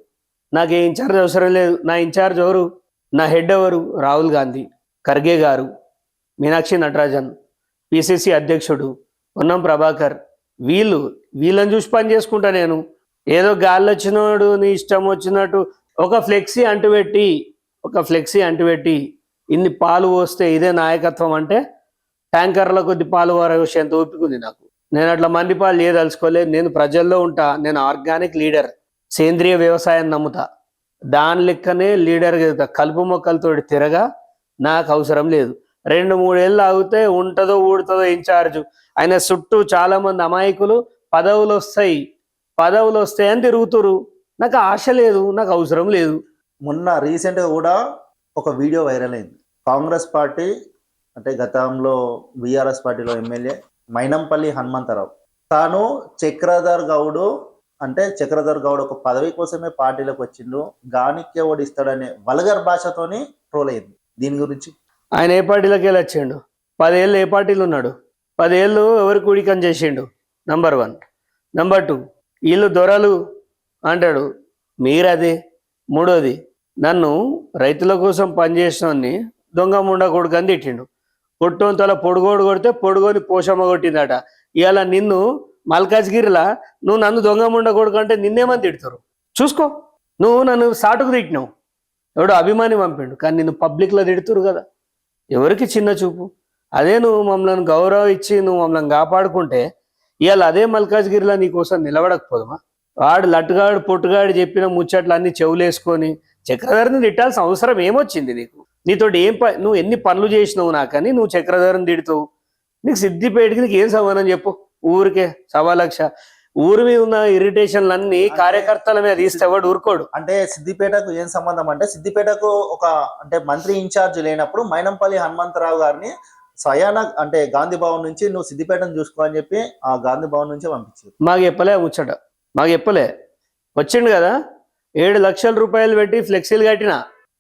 నా ఇన్ఛార్జ్ ఎవరు? నా హెడ్ ఎవరు? రాహుల్ గాంధీ, ఖర్గే గారు, మీనాక్షి నటరాజన్, పిసిసి అధ్యక్షుడు పొన్నం ప్రభాకర్, వీళ్ళని చూసి పని చేసుకుంటా నేను. ఏదో గాలి వచ్చినోడు నీ ఇష్టం వచ్చినట్టు ఒక ఫ్లెక్సీ అంటుపెట్టి ఇన్ని పాలు పోస్తే ఇదే నాయకత్వం అంటే ట్యాంకర్ల కొద్ది పాలు వరసేంత ఓపిక ఉంది నాకు. నేను అట్లా మంది పాలు చేయదలుచుకోలేదు. నేను ప్రజల్లో ఉంటా. నేను ఆర్గానిక్ లీడర్, సేంద్రియ వ్యవసాయం నమ్ముతా. దాని లెక్కనే లీడర్ కలుపు మొక్కలతో తిరగా నాకు అవసరం లేదు. 2-3 ఏళ్ళు ఆగితే ఉంటుందో ఊడుతుందో ఇన్ఛార్జ్. ఆయన చుట్టూ చాలా మంది అమాయకులు పదవులు వస్తాయని తిరుగుతురు. నాకు ఆశ లేదు, నాకు అవసరం లేదు. మొన్న రీసెంట్గా కూడా ఒక వీడియో వైరల్ అయింది. కాంగ్రెస్ పార్టీ అంటే గతంలో బీఆర్ఎస్ పార్టీలో ఎమ్మెల్యే మైనంపల్లి హనుమంతరావు తాను చక్రధర్ గౌడ్ ఒక పదవి కోసమే పార్టీలోకి వచ్చిండు, గానికే ఓడిస్తాడనే వల్గర్ భాషతోని ట్రోల్ అయింది. దీని గురించి ఆయన ఏ పార్టీలోకి వెళ్ళి వచ్చిండు? 10 ఏళ్ళు ఏ పార్టీలో ఉన్నాడు? 10 ఏళ్ళు ఎవరికి ఉడికం చేసిండు? నంబర్ 1. నంబర్ 2, వీళ్ళు దొరలు అంటాడు, మీరదే. 3వది, నన్ను రైతుల కోసం పనిచేసినోన్ని దొంగ ముండ కొడుకు అని తిట్టిండు. పొట్టోంతల పొడుగోడు కొడితే పొడుగోని పోషమ్మ కొట్టిందట. ఇవాళ నిన్ను మల్కాజ్గిరిలా నువ్వు నన్ను దొంగ ముండ కొడుకు అంటే నిన్నేమని తిడతారు చూసుకో. నువ్వు నన్ను సాటుకు తిట్టినావు, ఎవడో అభిమాని పంపిండు, కానీ నిన్ను పబ్లిక్లో తిడుతురు కదా. ఎవరికి చిన్న చూపు? అదే నువ్వు మమ్మల్ని గౌరవం ఇచ్చి నువ్వు మమ్మల్ని కాపాడుకుంటే ఇవాళ అదే మల్కాజ్గిరిలో నీకోసం నిలబడకపోదమా? వాడు లట్టుగాడు పొట్టుగాడు చెప్పిన ముచ్చట్లు అన్ని చెవులేసుకొని చక్రధర్ని తిట్టాల్సిన అవసరం ఏమొచ్చింది నీకు? నీతోటి నువ్వు ఎన్ని పనులు చేసినావు నాకని నువ్వు చక్రధర్ని తిడుతావు? నీకు సిద్దిపేటకి నీకు ఏం సమానం చెప్పు? ఊరికే 1,00,000 ఊరి మీద ఉన్న ఇరిటేషన్లన్నీ కార్యకర్తల మీద తీస్తేవాడు ఊరుకోడు. అంటే సిద్దిపేటకు ఏం సంబంధం అంటే, సిద్దిపేటకు ఒక మంత్రి ఇన్ఛార్జ్ లేనప్పుడు మైనంపల్లి హనుమంతరావు గారిని స్వయాన గాంధీ భవన్ నుంచి నువ్వు సిద్దిపేటను చూసుకో అని చెప్పి ఆ గాంధీ భవన్ నుంచి పంపించారు. మాకు చెప్పలే ముచ్చట, మాకు చెప్పలే. వచ్చిండు కదా, 7 లక్షల రూపాయలు పెట్టి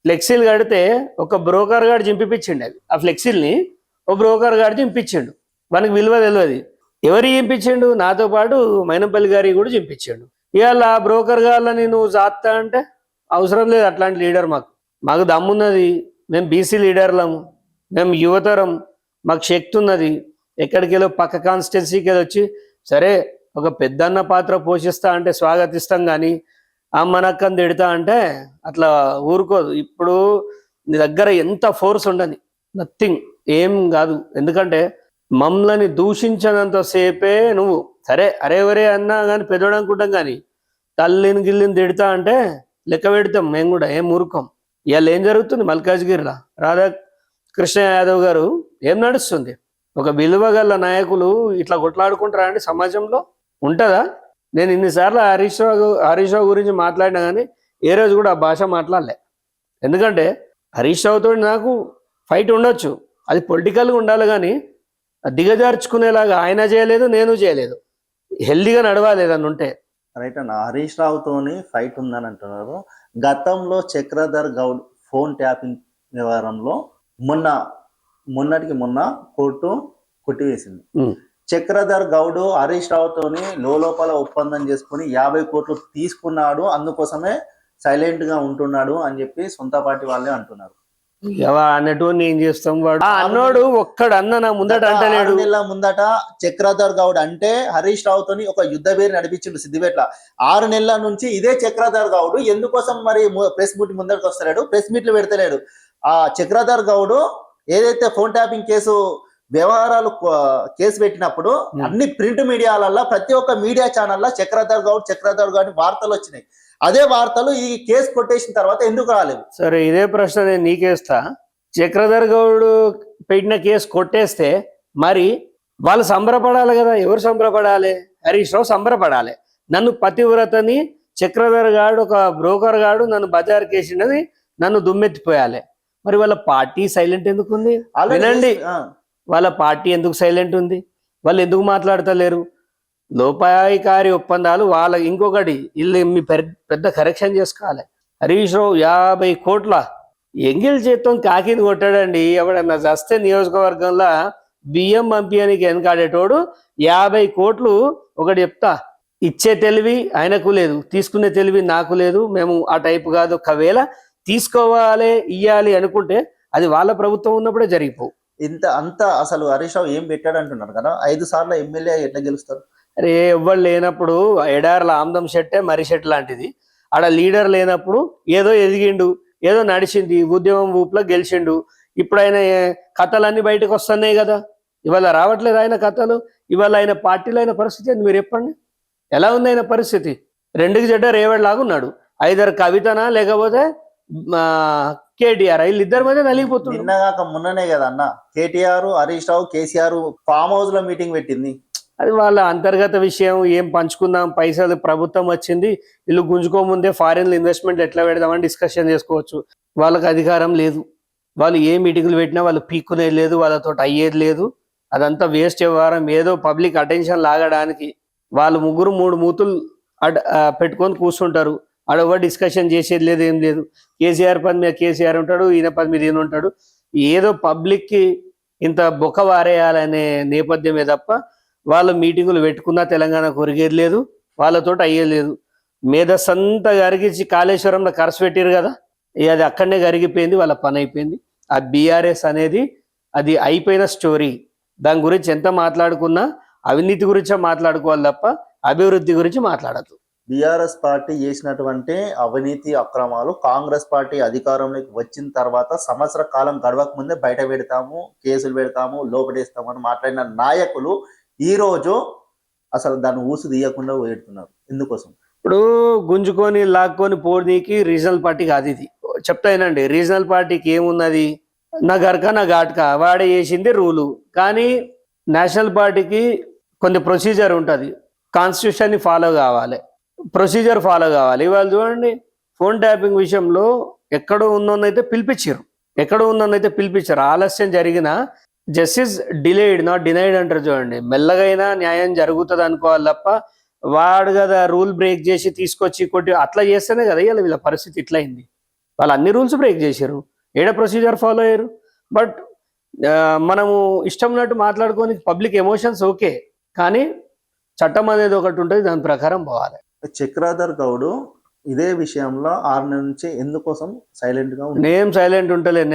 ఫ్లెక్సీలు కడితే ఒక బ్రోకర్ గారు చింపిపించిండు. అవి ఆ ఫ్లెక్సీల్ని ఒక బ్రోకర్ గారు చింపించిండు. మనకి విలువ తెలియదు. ఎవరు చింపించిండు? నాతో పాటు మైనంపల్లి గారి కూడా చింపించిండు. ఇవాళ ఆ బ్రోకర్ గారిని నువ్వు జాతా అంటే అవసరం లేదు అట్లాంటి లీడర్. మాకు దమ్మున్నది. మేము బీసీ లీడర్లము, మేము యువతరం, మాకు శక్తి ఉన్నది. ఎక్కడికి వెళ్ళో పక్క కాన్స్టిట్యున్సీకి వచ్చి సరే ఒక పెద్దన్న పాత్ర పోషిస్తా అంటే స్వాగతిస్తాం, కానీ అమ్మనక్కని తిడతా అంటే అట్లా ఊరుకోదు. ఇప్పుడు నీ దగ్గర ఎంత ఫోర్స్ ఉండని, నథింగ్, ఏం కాదు. ఎందుకంటే మమ్మల్ని దూషించినంతసేపే నువ్వు సరే అరే వరే అన్నా కానీ పెద్దోడు అనుకుంటాం, కానీ తల్లిని గిల్లిని తిడతా అంటే లెక్క పెడతాం మేము కూడా, ఏం ఊరుకోం. ఇవాళ ఏం జరుగుతుంది మల్కాజ్గిరిలో? రాధాకృష్ణ యాదవ్ గారు ఏం నడుస్తుంది? ఒక విలువగల నాయకులు ఇట్లా కొట్లాడుకుంటారా అండి? సమాజంలో ఉంటుందా? నేను ఇన్నిసార్లు హరీష్ రావు గురించి మాట్లాడినా కానీ ఏ రోజు కూడా ఆ భాష మాట్లాడలే. ఎందుకంటే హరీష్ రావుతో నాకు ఫైట్ ఉండొచ్చు, అది పొలిటికల్గా ఉండాలి, కానీ దిగజార్చుకునేలాగా ఆయన చేయలేదు, నేను చేయలేదు. హెల్దీగా నడవాలి ఏదన్నా ఉంటే. రైట్ అన్న, హరీష్ రావుతోని ఫైట్ ఉందని అంటున్నారు. గతంలో చక్రధర్ గౌడ్ ఫోన్ ట్యాపింగ్ వ్యవహారంలో మొన్నటికి మొన్న కోర్టు కొట్టివేసింది. చక్రధర్ గౌడ్ హరీష్ రావుతోని లోపల ఒప్పందం చేసుకుని 50 కోట్లు తీసుకున్నాడు, అందుకోసమే సైలెంట్ గా ఉంటున్నాడు అని చెప్పి సొంత పార్టీ వాళ్ళే అంటున్నారు. అన్నట్టు ఏం చేస్తాం? వాడు అన్నోడు ఒక్కడు అన్న నా ముందట అంటలేడు. 6 నెలల ముందట చక్రధర్ గౌడ్ అంటే హరీష్ రావుతోని ఒక యుద్ధ పేరు నడిపించిండు సిద్దిపేట. 6 నెలల నుంచి ఇదే చక్రధర్ గౌడ్ ఎందుకోసం మరి ప్రెస్ మీట్ ముందరికి వస్తలేడు, ప్రెస్ మీట్లు పెడతలేడు. ఆ చక్రధర్ గౌడ్ ఏదైతే ఫోన్ ట్యాపింగ్ వ్యవహారాలు కేసు పెట్టినప్పుడు అన్ని ప్రింట్ మీడియాలలో ప్రతి ఒక్క మీడియా ఛానల్లో చక్రధర్ గౌడ్ వార్తలు వచ్చినాయి. అదే వార్తలు ఈ కేసు కొట్టేసిన తర్వాత ఎందుకు రాలేదు? సరే, ఇదే ప్రశ్న నేను నీకేస్తా. చక్రధర్ గౌడ్ పెట్టిన కేసు కొట్టేస్తే మరి వాళ్ళు సంబరపడాలి కదా. ఎవరు సంబరపడాలి? హరీష్ రావు సంబరపడాలి. నన్ను పతివ్రతని చక్రధర్ గాడు ఒక బ్రోకర్ గాడు నన్ను బజార్ కేసినది నన్ను దుమ్మెత్తిపోయాలి. మరి వాళ్ళ పార్టీ సైలెంట్ ఎందుకు ఉంది? వినండి, వాళ్ళ పార్టీ ఎందుకు సైలెంట్ ఉంది? వాళ్ళు ఎందుకు మాట్లాడతలేరు? లోపాయికారి ఒప్పందాలు వాళ్ళ. ఇంకొకటి వీళ్ళు మీ పెద్ద కరెక్షన్ చేసుకోవాలి. హరీష్ రావు 50 కోట్ల ఎంగిల్ చేత్తో కాకిని కొట్టాడండి. ఎవడన్నా చస్తే నియోజకవర్గంలో బియ్యం పంపియానికి వెనకాడేటోడు 50 కోట్లు. ఒకటి చెప్తా, ఇచ్చే తెలివి ఆయనకు లేదు, తీసుకునే తెలివి నాకు లేదు. మేము ఆ టైపు కాదు. ఒకవేళ తీసుకోవాలి ఇయ్యాలి అనుకుంటే అది వాళ్ళ ప్రభుత్వం ఉన్నప్పుడే జరిగిపోవు. అంత అసలు హరీష్ రావు ఏం పెట్టాడు అంటున్నారు కదా, 5 సార్లు ఎమ్మెల్యే ఎట్లా గెలుస్తారు? అరే ఎవ్వరు లేనప్పుడు ఎడార్ల ఆమ్దం షెట్టే మరి షెట్ లాంటిది. ఆడ లీడర్ లేనప్పుడు ఏదో ఎదిగిండు, ఏదో నడిచింది, ఉద్యమం ఊపులో గెలిచిండు. ఇప్పుడు ఆయన కథలన్నీ బయటకు వస్తున్నాయి కదా, ఇవాళ రావట్లేదు ఆయన కథలు. ఇవాళ ఆయన పార్టీలో అయిన పరిస్థితి ఏంది మీరు చెప్పండి, ఎలా ఉంది ఆయన పరిస్థితి? 2కి జడ్డ రేవడిలాగా ఉన్నాడు. ఐదర్ కవితనా లేకపోతే కేటీఆర్, వీళ్ళిద్దరి మధ్య నలిగిపోతుంది. నిన్నగాక మొన్ననే కదా అన్న కేటీఆర్, హరీష్ రావు, కేసీఆర్ ఫామ్ హౌస్ లో మీటింగ్ పెట్టింది. అది వాళ్ళ అంతర్గత విషయం. ఏం పంచుకుందాం, పైసలు ప్రభుత్వం వచ్చింది, వీళ్ళు గుంజుకోముందే ఫారిన్ ఇన్వెస్ట్మెంట్ ఎట్లా పెడదామని డిస్కషన్ చేసుకోవచ్చు. వాళ్ళకి అధికారం లేదు. వాళ్ళు ఏ మీటింగ్లు పెట్టినా వాళ్ళు పీక్కునేది లేదు, వాళ్ళతో అయ్యేది లేదు. అదంతా వేస్ట్ వ్యవహారం. ఏదో పబ్లిక్ అటెన్షన్ లాగడానికి వాళ్ళు 3 మూతులు పెట్టుకొని కూర్చుంటారు. ఆడెవరు డిస్కషన్ చేసేది లేదు, ఏం లేదు. కేసీఆర్ పని మీద కేసీఆర్ ఉంటాడు, ఈయన పని మీద ఈయన ఉంటాడు. ఏదో పబ్లిక్కి ఇంత బొక్క వారేయాలనే నేపథ్యమే తప్ప వాళ్ళు మీటింగులు పెట్టుకున్నా తెలంగాణ కొరిగేది లేదు, వాళ్ళతో అయ్యేది లేదు. మేధస్సంతా గరిగించి కాళేశ్వరంలో ఖర్చు పెట్టారు కదా, అది అక్కడనే గరిగిపోయింది, వాళ్ళ పని అయిపోయింది. ఆ బీఆర్ఎస్ అనేది అది అయిపోయిన స్టోరీ. దాని గురించి ఎంత మాట్లాడుకున్నా అవినీతి గురించే మాట్లాడుకోవాలి తప్ప అభివృద్ధి గురించి మాట్లాడద్దు. బీఆర్ఎస్ పార్టీ చేసినటువంటి అవినీతి అక్రమాలు కాంగ్రెస్ పార్టీ అధికారంలోకి వచ్చిన తర్వాత సంవత్సర కాలం గడవక ముందే బయట పెడతాము, కేసులు పెడతాము, లోపడేస్తాము అని మాట్లాడిన నాయకులు ఈ రోజు అసలు దాన్ని ఊసు తీయకుండా పెడుతున్నారు. ఎందుకోసం? ఇప్పుడు గుంజుకొని లాక్కొని పోనీకి రీజనల్ పార్టీ కాదు ఇది. చెప్తానండి, రీజనల్ పార్టీకి ఏమున్నది, నా గర్క నా ఘాట్కా వాడే చేసింది రూలు. కానీ నేషనల్ పార్టీకి కొన్ని ప్రొసీజర్ ఉంటుంది, కాన్స్టిట్యూషన్ని ఫాలో కావాలి, ప్రొసీజర్ ఫాలో కావాలి. ఇవాళ చూడండి, ఫోన్ ట్యాపింగ్ విషయంలో ఎక్కడో ఉన్నోన్నైతే పిలిపించారు. ఆలస్యం జరిగిన జస్టిస్ డిలేడ్ నాట్ డినైడ్ అంటారు చూడండి. మెల్లగైనా న్యాయం జరుగుతుంది అనుకోవాలి తప్ప వాడు కదా రూల్ బ్రేక్ చేసి తీసుకొచ్చి కొట్టి అట్లా చేస్తేనే కదా ఇలా వీళ్ళ పరిస్థితి ఇట్లా అయింది. వాళ్ళు అన్ని రూల్స్ బ్రేక్ చేశారు, ఏడ ప్రొసీజర్ ఫాలో అయ్యారు. బట్ మనము ఇష్టం ఉన్నట్టు మాట్లాడుకొని పబ్లిక్ ఎమోషన్స్ ఓకే, కానీ చట్టం అనేది ఒకటి ఉంటుంది, దాని ప్రకారం పోవాలి. చక్రధర్ గౌడ్ ఇదే విషయంలో 6 నెలల నుంచి ఎందుకోసం సైలెంట్ గా ఉంది? నేను సైలెంట్ ఉంటలేదు.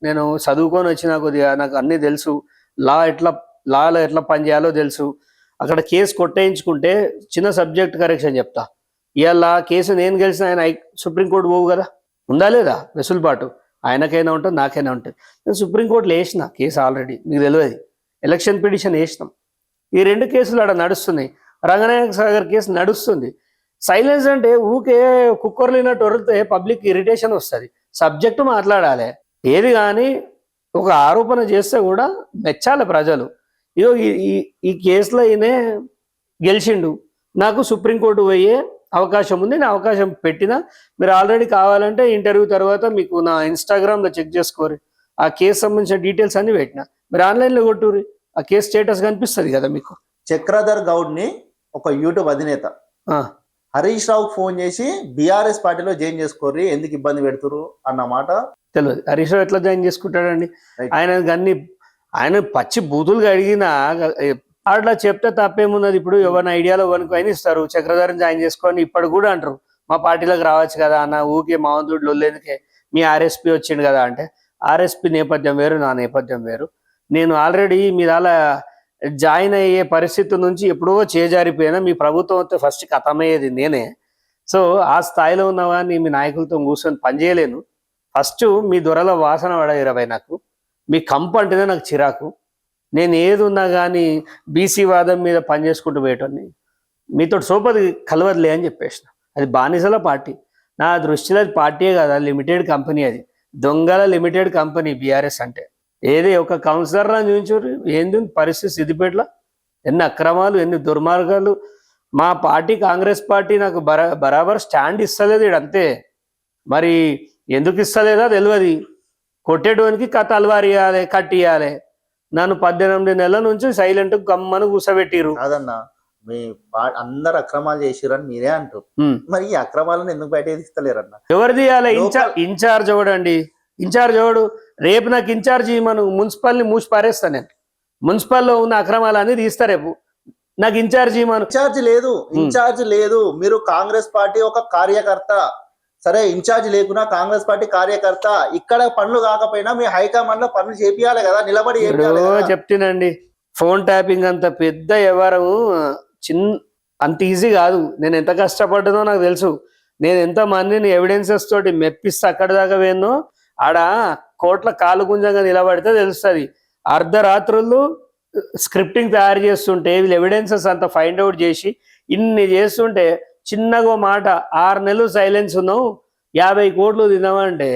నేను చదువుకొని వచ్చిన కొద్దిగా నాకు అన్నీ తెలుసు, లాలో ఎట్లా పనిచేయాలో తెలుసు. అక్కడ కేసు కొట్టేయించుకుంటే చిన్న సబ్జెక్ట్ కరెక్షన్ చెప్తా. ఇవాళ కేసు నేను గెలిచిన ఆయన సుప్రీంకోర్టు పోవు కదా, ఉందా లేదా వెసులుబాటు? ఆయనకైనా ఉంటుంది, నాకైనా ఉంటుంది. నేను సుప్రీంకోర్టులో వేసిన కేసు ఆల్రెడీ, మీకు తెలియదు. ఎలక్షన్ పిటిషన్ వేసినాం. ఈ 2 కేసులు అక్కడ నడుస్తున్నాయి. రంగనాయక సాగర్ కేసు నడుస్తుంది. సైలెన్స్ అంటే ఊకే కుక్కర్లినట్టు వరితే పబ్లిక్ ఇరిటేషన్ వస్తుంది. సబ్జెక్టు మాట్లాడాలి. ఏది కానీ ఒక ఆరోపణ చేస్తే కూడా మెచ్చాలి ప్రజలు. ఇగో ఈ కేసులో ఈయనే గెలిచిండు, నాకు సుప్రీంకోర్టు పోయే అవకాశం ఉంది, నేను అవకాశం పెట్టినా. మీరు ఆల్రెడీ కావాలంటే ఇంటర్వ్యూ తర్వాత మీకు నా ఇన్స్టాగ్రామ్లో చెక్ చేసుకోరు, ఆ కేసు సంబంధించిన డీటెయిల్స్ అన్ని పెట్టినా. మీరు ఆన్లైన్లో కొట్టుర్రి, ఆ కేసు స్టేటస్ కనిపిస్తుంది కదా మీకు. చక్రధర్ గౌడ్ ని ఒక యూట్యూబ్ అధినేత హరీష్ రావుకి ఫోన్ చేసి బీఆర్ఎస్ పార్టీలో జాయిన్ చేసుకోర్రి, ఎందుకు ఇబ్బంది పెడుతురు అన్న మాట తెలియదు. హరీష్ రావు ఎట్లా జాయిన్ చేసుకుంటాడండి? ఆయన పచ్చి బూతులుగా అడిగినా అట్లా చెప్తే తప్పేమున్నది? ఇప్పుడు ఎవరిని ఐడియాలో వనుకొని ఇస్తారు, చక్రధర్ని జాయిన్ చేసుకొని ఇప్పటి కూడా అంటారు మా పార్టీలోకి రావచ్చు కదా అన్న. ఊకే మావంతుడు లేదుకే మీ ఆర్ఎస్పీ వచ్చిండు కదా అంటే, ఆర్ఎస్పీ నేపథ్యం వేరు, నా నేపథ్యం వేరు. నేను ఆల్రెడీ మీ దాలా జాయిన్ అయ్యే పరిస్థితి నుంచి ఎప్పుడో చేజారిపోయినా. మీ ప్రభుత్వం అయితే ఫస్ట్ కథమయ్యేది నేనే. సో ఆ స్థాయిలో ఉన్నవాడిని మీ నాయకులతో కూర్చొని పనిచేయలేను. ఫస్ట్ మీ దొరల వాసన పడేరవై నాకు, మీ కంపు అంటేనే నాకు చిరాకు. నేను ఏది ఉన్నా కానీ బీసీ వాదం మీద పనిచేసుకుంటూ పోయేటోని, మీతో సోపది కలవదులే అని చెప్పేసిన. అది బానిసల పార్టీ. నా దృష్టిలో అది పార్టీయే కదా, లిమిటెడ్ కంపెనీ. అది దొంగల లిమిటెడ్ కంపెనీ బీఆర్ఎస్ అంటే. ఏది ఒక కౌన్సిలర్ అని చూపించారు, ఏంది పరిస్థితి సిద్దిపేటలో, ఎన్ని అక్రమాలు, ఎన్ని దుర్మార్గాలు. మా పార్టీ కాంగ్రెస్ పార్టీ నాకు బరాబర్ స్టాండ్ ఇస్తలేదు ఇడంతే. మరి ఎందుకు ఇస్తలేదో తెలియదు. కొట్టేటోనికి కథ అలవారు ఇవ్వాలి, కట్టియాలి. నన్ను 18 నెలల నుంచి సైలెంట్ గమ్మను కూసబెట్టిరు. కాదన్నా, మీ అందరు అక్రమాలు చేసిరని మీరే అంటారు, మరి ఈ అక్రమాలను ఎందుకు బయట తీస్తలేరన్న? ఎవరు తీయాలి? ఇన్ఛార్జ్ ఎవడండి? ఇన్ఛార్జ్ ఎవడు? రేపు నాకు ఇన్ఛార్జ్ మనం మున్సిపల్ని మూసి పారేస్తా. నేను మున్సిపల్లో ఉన్న అక్రమాలన్నీ తీస్తా రేపు. నాకు ఇన్ఛార్జ్ ఇన్ఛార్జ్ లేదు. మీరు కాంగ్రెస్ పార్టీ ఒక కార్యకర్త, సరే ఇన్ఛార్జ్ లేకున్నా కాంగ్రెస్ పార్టీ కార్యకర్త ఇక్కడ పనులు కాకపోయినా మీ హైకమాండ్ లో పనులు చేపియాలి కదా, నిలబడి చేపియాలి ఇప్పుడు కదా. చెప్తానండి, ఫోన్ ట్యాపింగ్ అంత పెద్ద వ్యవహారం అంత ఈజీ కాదు. నేను ఎంత కష్టపడ్డానో నాకు తెలుసు. నేను ఎంత మందిని ఎవిడెన్సెస్ తోటి మెప్పిస్తే అక్కడ దాకా వేనో ఆడ కోట్ల కాలు గుంజంగా నిలబడితే తెలుస్తుంది. అర్ధరాత్రులు స్క్రిప్టింగ్ తయారు చేస్తుంటే వీళ్ళు ఎవిడెన్సెస్ అంతా ఫైండ్ అవుట్ చేసి ఇన్ని చేస్తుంటే చిన్నగా మాట 6 నెలలు సైలెన్స్ ఉన్నావు 50 కోట్లు తిన్నామంటే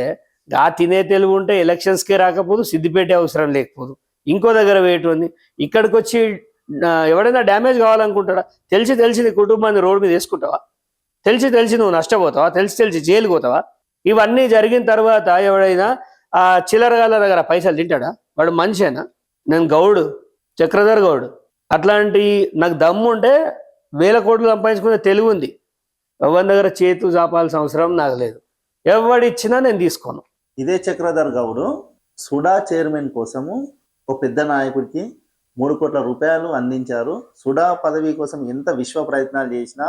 ఆ తినే తెలుగు ఉంటే ఎలక్షన్స్కే రాకపోదు, సిద్దిపేట అవసరం లేకపోదు, ఇంకో దగ్గర వెయిట్ ఉంది. ఇక్కడికి వచ్చి ఎవడైనా డ్యామేజ్ కావాలనుకుంటాడా? తెలిసి నీ కుటుంబాన్ని రోడ్డు మీద వేసుకుంటావా? తెలిసి నువ్వు నష్టపోతావా? తెలిసి జైలుకి పోతావా? ఇవన్నీ జరిగిన తర్వాత ఎవడైనా ఆ చిల్లరగాళ్ళ దగ్గర పైసలు తింటాడా? వాడు మనిషేనా? నేను గౌడు, చక్రధర్ గౌడ్. అట్లాంటి నాకు దమ్ము ఉంటే 1000 కోట్లు సంపాదించుకునే తెలుగు ఉంది. ఎవరి దగ్గర చేతు చాపాల్సిన అవసరం నాకు లేదు. ఎవడిచ్చినా నేను తీసుకోను. ఇదే చక్రధర్ గౌడ్ సుడా చైర్మన్ కోసము ఒక పెద్ద నాయకుడికి 3 కోట్ల రూపాయలు అందించారు. సుడా పదవి కోసం ఎంత విశ్వ ప్రయత్నాలు చేసినా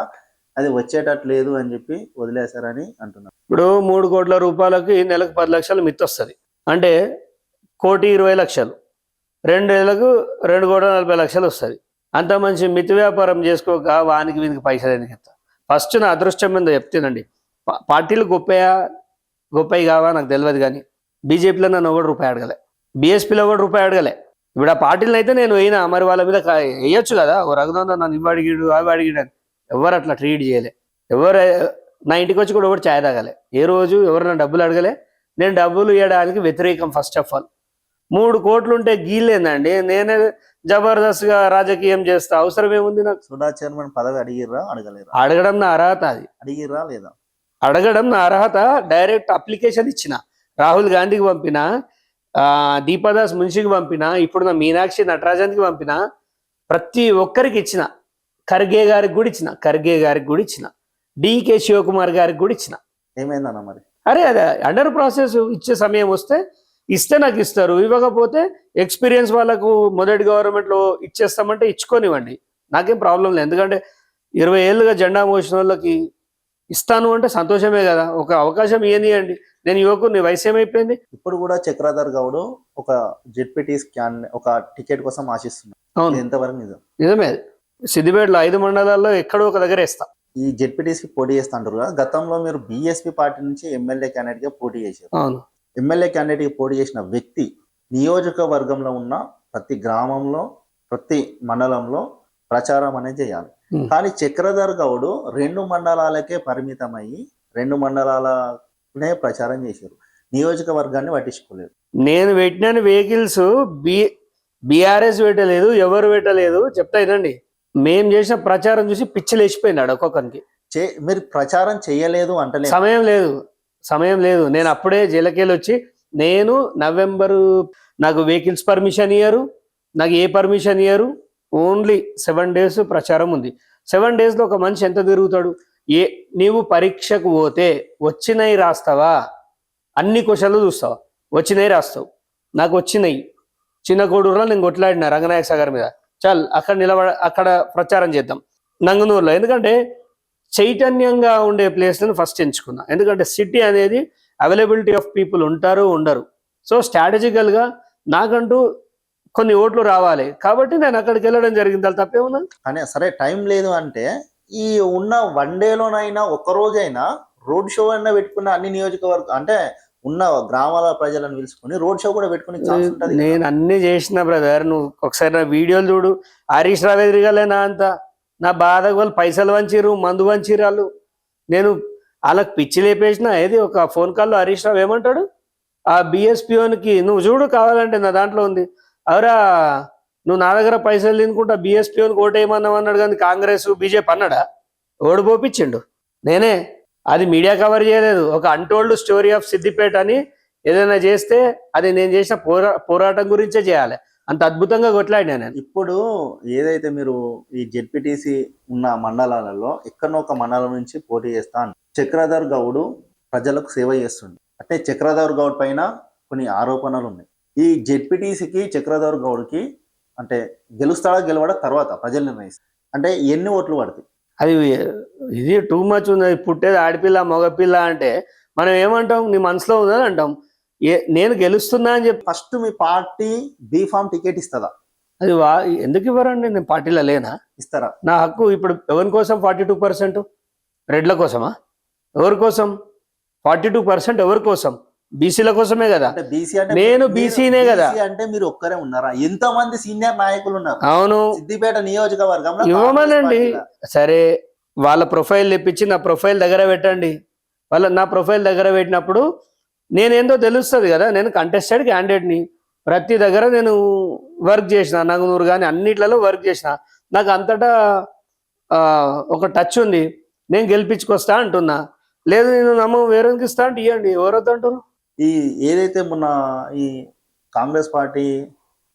అది వచ్చేటట్లేదు అని చెప్పి వదిలేశారని అంటున్నారు. ఇప్పుడు 3 కోట్ల రూపాయలకి నెలకు 10 లక్షలు మిత్తి వస్తుంది. అంటే 1,20,00,000. 2 ఏళ్ళకు 2,40,00,000 వస్తుంది. అంత మంచి మితి వ్యాపారం చేసుకోక వానికి వీనికి పైసలు ఎందుకు ఇస్తా? ఫస్ట్ నా అదృష్టం మీద చెప్తేనండి, పార్టీలు గొప్పవి కావా నాకు తెలియదు, కానీ బీజేపీలో నన్ను ₹1 అడగలే, బీఎస్పీలో ₹1 అడగలే. ఇప్పుడు ఆ పార్టీలు అయితే నేను అయినా మరి వాళ్ళ మీద వేయొచ్చు కదా, ఓ రఘునందన్ నన్ను ఇవి అడిగిడు అవి అడిగిడు అని. ఎవరు అట్లా ట్రీట్ చేయలే. ఎవరు నా ఇంటికి వచ్చి కూడా ఎవరు ఛాయ్ తాగలే. ఏ రోజు ఎవరు నా డబ్బులు అడగలే. నేను డబ్బులు ఇవ్వడానికి వ్యతిరేకం. ఫస్ట్ ఆఫ్ ఆల్ 3 కోట్లు ఉంటే గీలేదండి, నేనే జబర్దస్త్గా రాజకీయం చేస్తా. అవసరం ఏముంది నాకు? సుడా చైర్మన్ పదవి అడిగిర్రా అడగలేరా? అడగడం నా అర్హత. అది అడిగిర్రా లేదా? అడగడం నా అర్హత. డైరెక్ట్ అప్లికేషన్ ఇచ్చిన, రాహుల్ గాంధీకి పంపిన, దీపాదాస్ మున్షికి పంపిన, ఇప్పుడు నా మీనాక్షి నటరాజన్కి పంపిన, ప్రతి ఒక్కరికి ఇచ్చిన. ఖర్గే గారికి కూడా ఇచ్చిన, డికే శివకుమార్ గారికి కూడా ఇచ్చిన. ఏమైందన్న మరి? అరే అదే అండర్ ప్రాసెస్. ఇచ్చే సమయం వస్తే ఇస్తే నాకు ఇస్తారు, ఇవ్వకపోతే ఎక్స్పీరియన్స్ వాళ్ళకు మొదటి గవర్నమెంట్లో ఇచ్చేస్తామంటే ఇచ్చుకోనివ్వండి, నాకేం ప్రాబ్లం లేదు. ఎందుకంటే 20 ఏళ్ళుగా జెండా మోసిన వాళ్ళకి ఇస్తాను అంటే సంతోషమే కదా. ఒక అవకాశం ఇవ్వనియండి. నేను యువకుని, వయసు ఏమైపోయింది. ఇప్పుడు కూడా చక్రధర్ గౌడ్ ఒక జెడ్పీటీ ఒక టికెట్ కోసం ఆశిస్తున్నాడు. అవును, ఎంతవరకు నిజం? నిజమే. సిద్దిపేటలో 5 మండలాల్లో ఎక్కడో ఒక దగ్గర ఇస్తా. ఈ జెడ్పీటీసీ పోటీ చేస్తా అంటారు కదా, గతంలో మీరు బీఎస్పీ పార్టీ నుంచి ఎమ్మెల్యే క్యాండిడేట్ గా పోటీ చేశారు. అవును. ఎమ్మెల్యే క్యాండిడేట్ గా పోటీ చేసిన వ్యక్తి నియోజకవర్గంలో ఉన్న ప్రతి గ్రామంలో ప్రతి మండలంలో ప్రచారం అనేది చేయాలి. కానీ చక్రధర్ గౌడ్ 2 మండలాలకే పరిమితమయ్యి 2 మండలాలనే ప్రచారం చేశారు, నియోజకవర్గాన్ని పట్టించుకోలేదు. నేను పెట్టిన వెహికల్స్ బీఆర్ఎస్ పెట్టలేదు, ఎవరు పెట్టలేదు. చెప్తా వినండి, మేం చేసిన ప్రచారం చూసి పిచ్చి లేచిపోయినాడు ఒక్కొక్కరికి. మీరు ప్రచారం చేయలేదు అంటే సమయం లేదు. నేను అప్పుడే జైలకేళ్ళు వచ్చి, నేను నవంబరు నాకు వెహికల్స్ పర్మిషన్ ఇయ్యరు, నాకు ఏ పర్మిషన్ ఇయ్యరు. ఓన్లీ 7 days ప్రచారం ఉంది. 7 daysలో ఒక మనిషి ఎంత తిరుగుతాడు? నీవు పరీక్షకు పోతే వచ్చినవి రాస్తావా? అన్ని క్వశ్చన్లు చూస్తావా? వచ్చినవి రాస్తావు. నాకు వచ్చినాయి. చిన్న కోడూరులో నేను కొట్లాడినా రంగనాయక సాగర్ మీద. చాలు అక్కడ ప్రచారం చేద్దాం నంగనూరులో. ఎందుకంటే చైతన్యంగా ఉండే ప్లేస్లను ఫస్ట్ ఎంచుకున్నా. ఎందుకంటే సిటీ అనేది అవైలబిలిటీ ఆఫ్ పీపుల్ ఉంటారు ఉండరు. సో స్ట్రాటజికల్గా నాకంటూ కొన్ని ఓట్లు రావాలి కాబట్టి నేను అక్కడికి వెళ్ళడం జరిగింది. అది తప్పేమన్నా? కానీ సరే టైం లేదు అంటే ఈ ఉన్న 1 dayలోనైనా ఒక్కరోజైనా రోడ్ షో అయినా పెట్టుకున్న అన్ని నియోజకవర్గం అంటే ఉన్న గ్రామాల ప్రజలను పిలుచుకుని రోడ్ షో కూడా పెట్టుకుని ఛాన్స్ ఉంటుంది. నేను అన్ని చేసిన బ్రదర్, నువ్వు ఒకసారి నా వీడియోలు చూడు. హరీష్ రావు ఎదురుగాలేనా అంత నా బాధకు వాళ్ళు పైసలు వంచిరు, మందు వంచిరు వాళ్ళు. నేను వాళ్ళకి పిచ్చి లేపేసిన. ఏది ఒక ఫోన్ కాల్లో హరీష్ రావు ఏమంటాడు, ఆ బిఎస్పీఓనికి నువ్వు చూడు కావాలంటే నా దాంట్లో ఉంది, అవరా నువ్వు నా దగ్గర పైసలు తినుకుంటా బిఎస్పీఓనికి ఓటేయమన్నావు అన్నాడు. కానీ కాంగ్రెస్ బీజేపీ అన్నాడా? ఓడిపోపించిండు. నేనే అది మీడియా కవర్ చేయలేదు. ఒక అన్టోల్డ్ స్టోరీ ఆఫ్ సిద్దిపేట అని ఏదైనా చేస్తే అది నేను చేసిన పోరాటం గురించే చేయాలి. అంత అద్భుతంగా కొట్లాడినా నేను. ఇప్పుడు ఏదైతే మీరు ఈ జెడ్పీటీసీ ఉన్న మండలాలలో ఎక్కడో ఒక మండలం నుంచి పోటీ చేస్తాను. చక్రధర్ గౌడ్ ప్రజలకు సేవ చేస్తుండే. అంటే చక్రధర్ గౌడ్ పైన కొన్ని ఆరోపణలు ఉన్నాయి. ఈ జెడ్పీటీసీకి చక్రధర్ గౌడ్కి అంటే గెలుస్తాడా గెలవడా తర్వాత ప్రజలు నిర్ణయిస్తారు. అంటే ఎన్ని ఓట్లు పడతాయి? అది ఇది టూ మచ్ ఉంది. అది పుట్టేది ఆడపిల్ల మగపిల్ల అంటే మనం ఏమంటాం, నీ మనసులో ఉందని అంటాం. నేను గెలుస్తున్నా అని చెప్పి ఫస్ట్ మీ పార్టీ బీఫామ్ టికెట్ ఇస్తుందా? అది ఎందుకు ఇవ్వరండి? నేను పార్టీలో లేనా? ఇస్తారా? నా హక్కు. ఇప్పుడు ఎవరి కోసం 42%? రెడ్ల కోసమా? ఎవరి కోసం 42%? ఎవరి కోసం? బీసీల కోసమే కదా. అంటే బీసీ అంటే నేను బీసీనే కదా. అంటే మీరు ఒక్కరే ఉన్నారా? ఎంత మంది సీనియర్ నాయకులు ఉన్నారు? అవును, సిద్దిపేట నియోజకవర్గంలో. ఇవ్వమనండి. సరే, వాళ్ళ ప్రొఫైల్ తెప్పించి నా ప్రొఫైల్ దగ్గర పెట్టండి. నా ప్రొఫైల్ దగ్గర పెట్టినప్పుడు నేనేందో తెలుస్తుంది కదా. నేను కంటెస్టెడ్ క్యాండిడేట్ని, ప్రతి దగ్గర నేను వర్క్ చేసిన, నగునూరు కానీ అన్నిట్లలో వర్క్ చేసిన, నాకు అంతటా ఒక టచ్ ఉంది. నేను గెలిపించుకొస్తా అంటున్నా. లేదు నేను వేరేకి ఇస్తా అంటే ఇవ్వండి. ఎవరైతే అంటారు? ఈ ఏదైతే మొన్న ఈ కాంగ్రెస్ పార్టీ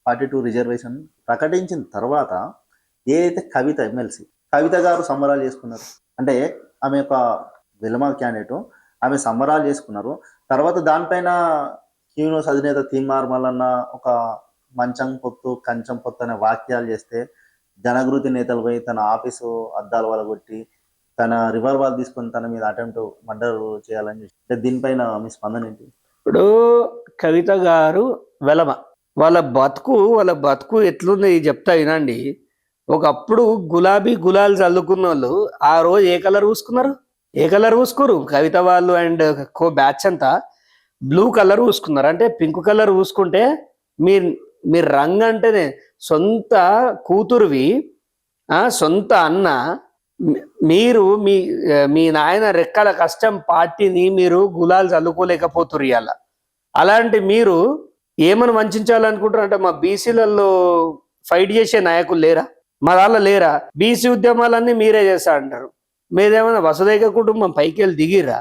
42 రిజర్వేషన్ ప్రకటించిన తర్వాత ఏదైతే కవిత ఎమ్మెల్సీ కవిత గారు సంబరాలు చేసుకున్నారు. అంటే ఆమె ఒక వెలమ క్యాండిడేట్, ఆమె సంబరాలు చేసుకున్నారు. తర్వాత దానిపైన క్యూనోస్ అధినేత తీన్మార్ మల్లన్న ఒక మంచం పొత్తు కంచం పొత్తు అనే వాక్యాలు చేస్తే జనగృతి నేతలు పోయి తన ఆఫీసు అద్దాల వల్ల కొట్టి తన రివాల్వర్ తీసుకొని తన మీద అటెంప్ట్ మర్డర్ చేయాలని చెప్పి, దీనిపైన మీ స్పందన ఏంటి? ఇప్పుడు కవిత గారు వెలమ, వాళ్ళ బతుకు ఎట్లుంది చెప్తా వినండి. ఒకప్పుడు గులాలు చల్లుకున్న వాళ్ళు ఆ రోజు ఏ కలర్ పూసుకున్నారు? ఏ కలర్ పూసుకోరు. కవిత వాళ్ళు అండ్ కో బ్యాచ్ అంతా బ్లూ కలర్ పూసుకున్నారు. అంటే పింక్ కలర్ పూసుకుంటే మీ రంగు అంటేనే సొంత కూతురువి, సొంత అన్న, మీరు మీ నాయన రెక్కల కష్టం పార్టీని మీరు గులాలు చల్లుకోలేకపోతున్నారు ఇవాళ. అలాంటి మీరు ఏమని వంచాలనుకుంటారు అంటే మా బీసీలలో ఫైట్ చేసే నాయకులు లేరా? మా దానిలో లేరా? బీసీ ఉద్యమాలన్నీ మీరే చేస్తా అంటారు. మీరేమైనా వసుదైక కుటుంబం పైకి వెళ్ళి దిగిరా?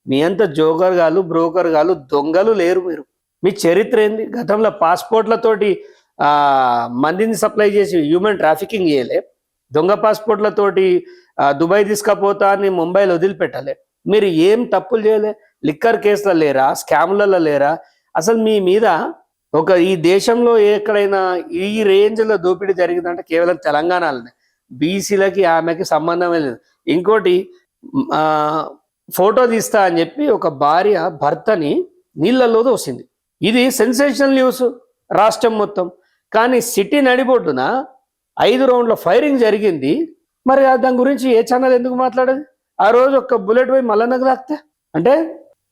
మీ అంత జోకర్ గాలు బ్రోకర్ గాలు దొంగలు లేరు మీరు. మీ చరిత్ర ఏంది? గతంలో పాస్పోర్ట్లతోటి మందిని సప్లై చేసి హ్యూమన్ ట్రాఫికింగ్ చేయలే. దొంగ పాస్పోర్ట్లతోటి దుబాయ్ తీసుకపోతా అని ముంబైలో వదిలిపెట్టలే. మీరు ఏం తప్పులు చేయలే. లిక్కర్ కేసులో లేరా? స్కామ్లలో లేరా? అసలు మీ మీద ఈ దేశంలో ఎక్కడైనా ఈ రేంజ్లో దోపిడీ జరిగిందంటే కేవలం తెలంగాణలోనే. బీసీలకి ఆమెకి సంబంధమే లేదు. ఇంకోటి, ఫోటో తీస్తా అని చెప్పి ఒక భార్య భర్తని నీళ్ళల్లో తోసింది. ఇది సెన్సేషనల్ న్యూస్ రాష్ట్రం మొత్తం. కానీ సిటీ నడిబొడ్డున 5 రౌండ్ల ఫైరింగ్ జరిగింది. మరి దాని గురించి ఏ ఛానల్ ఎందుకు మాట్లాడేది? ఆ రోజు ఒక్క బుల్లెట్ పోయి మల్లన్నకు తాకితే అంటే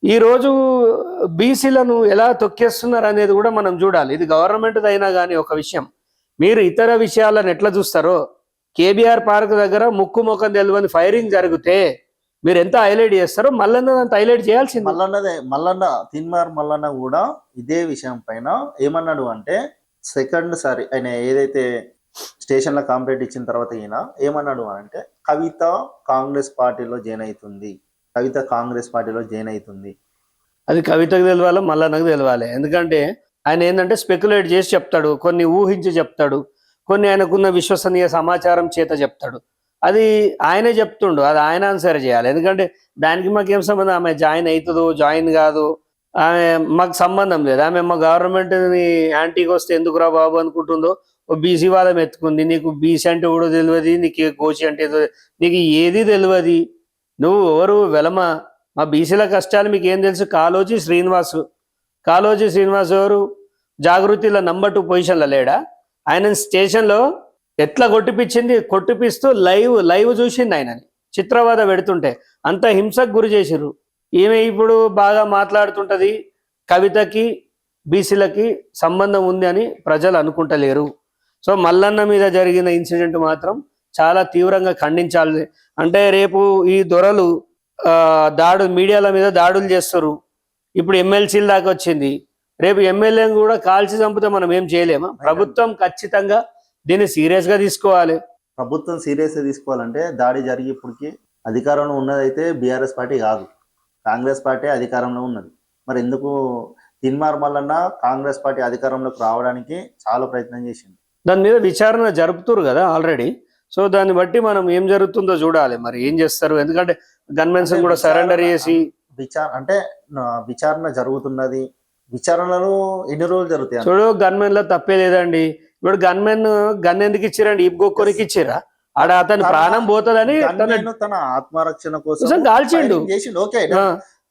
ఈరోజు బీసీలను ఎలా తొక్కేస్తున్నారు అనేది కూడా మనం చూడాలి. ఇది గవర్నమెంట్ అయినా కానీ ఒక విషయం. మీరు ఇతర విషయాలను ఎట్లా చూస్తారో, కేబీఆర్ పార్క్ దగ్గర ముక్కు ముఖం తెలియని ఫైరింగ్ జరిగితే మీరు ఎంత హైలైట్ చేస్తారో మల్లన్న అంత హైలైట్ చేయాల్సింది. మల్లన్న తీన్మార్ మల్లన్న కూడా ఇదే విషయం పైన ఏమన్నాడు అంటే, సెకండ్ సారి ఆయన ఏదైతే స్టేషన్ లో కంప్లైంట్ ఇచ్చిన తర్వాత ఈయన ఏమన్నాడు అంటే, కవిత కాంగ్రెస్ పార్టీలో జాయిన్ అవుతుంది, కవిత కాంగ్రెస్ పార్టీలో జాయిన్ అవుతుంది. అది కవితకు తెలవాలి, మల్లన్నకు తెలవాలి. ఎందుకంటే ఆయన ఏంటంటే స్పెక్యులేట్ చేసి చెప్తాడు, కొన్ని ఊహించి చెప్తాడు, కొన్ని ఆయనకున్న విశ్వసనీయ సమాచారం చేత చెప్తాడు. అది ఆయనే చెప్తుండు, అది ఆయన ఆన్సర్ చేయాలి. ఎందుకంటే దానికి మాకేం సంబంధం? ఆమె జాయిన్ అవుతుందో జాయిన్ కాదు ఆమె మాకు సంబంధం లేదు. ఆమె మా గవర్నమెంట్ని యాంటీకి వస్తే ఎందుకురా బాబు అనుకుంటుందో ఓ బీసీ వాదం ఎత్తుకుంది. నీకు బీసీ అంటే కూడా తెలియదు, నీకు కోచి అంటే నీకు ఏది తెలియదు. నువ్వు ఎవరు? వెలమ. మా బీసీల కష్టాలు మీకు ఏం తెలుసు? కాళోజీ శ్రీనివాస్ ఎవరు? జాగృతిలో నంబర్ 2 పొజిషన్లో లేడా? ఆయన స్టేషన్లో ఎట్లా కొట్టిపిస్తూ లైవ్ చూసింది ఆయనని. చిత్రవాద పెడుతుంటే అంత హింసకు గురి చేసిర్రు. ఈమె ఇప్పుడు బాగా మాట్లాడుతుంటది, కవితకి బీసీలకి సంబంధం ఉంది అని ప్రజలు అనుకుంటలేరు. సో మల్లన్న మీద జరిగిన ఇన్సిడెంట్ మాత్రం చాలా తీవ్రంగా ఖండించాలి. అంటే రేపు ఈ దొరలు మీడియాల మీద దాడులు చేస్తారు. ఇప్పుడు ఎమ్మెల్సీల దాకా వచ్చింది. రేపు ఎమ్మెల్యేని కూడా కాల్చి చంపితే మనం ఏం చేయలేమా? ప్రభుత్వం ఖచ్చితంగా దీన్ని సీరియస్ గా తీసుకోవాలి. ప్రభుత్వం సీరియస్ గా తీసుకోవాలంటే దాడి జరిగి ఇప్పటికి అధికారంలో ఉన్నదైతే బీఆర్ఎస్ పార్టీ కాదు, కాంగ్రెస్ పార్టీ అధికారంలో ఉన్నది. మరి ఎందుకు తీన్మార్ మల్లన్న కాంగ్రెస్ పార్టీ అధికారంలోకి రావడానికి చాలా ప్రయత్నం చేసింది. దాని మీద విచారణ జరుపుతురు కదా ఆల్రెడీ. సో దాన్ని బట్టి మనం ఏం జరుగుతుందో చూడాలి. మరి ఏం చేస్తారు? ఎందుకంటే గన్మెన్స్ కూడా సరెండర్ చేసి విచారణ జరుగుతున్నది. విచారణలు ఎన్ని రోజులు జరుగుతాయి? చూడు, గన్మెన్ లో తప్పే లేదండి. ఇప్పుడు గన్ ఎందుకు ఇచ్చిరండి? ఈ గొక్కొనికి ఇచ్చిరా? ఆడ అతని ప్రాణం పోతుందని తన ఆత్మరక్షణ కోసం కోసం కాల్చిండు. fighting చేసిండు. ఓకే, ఆ,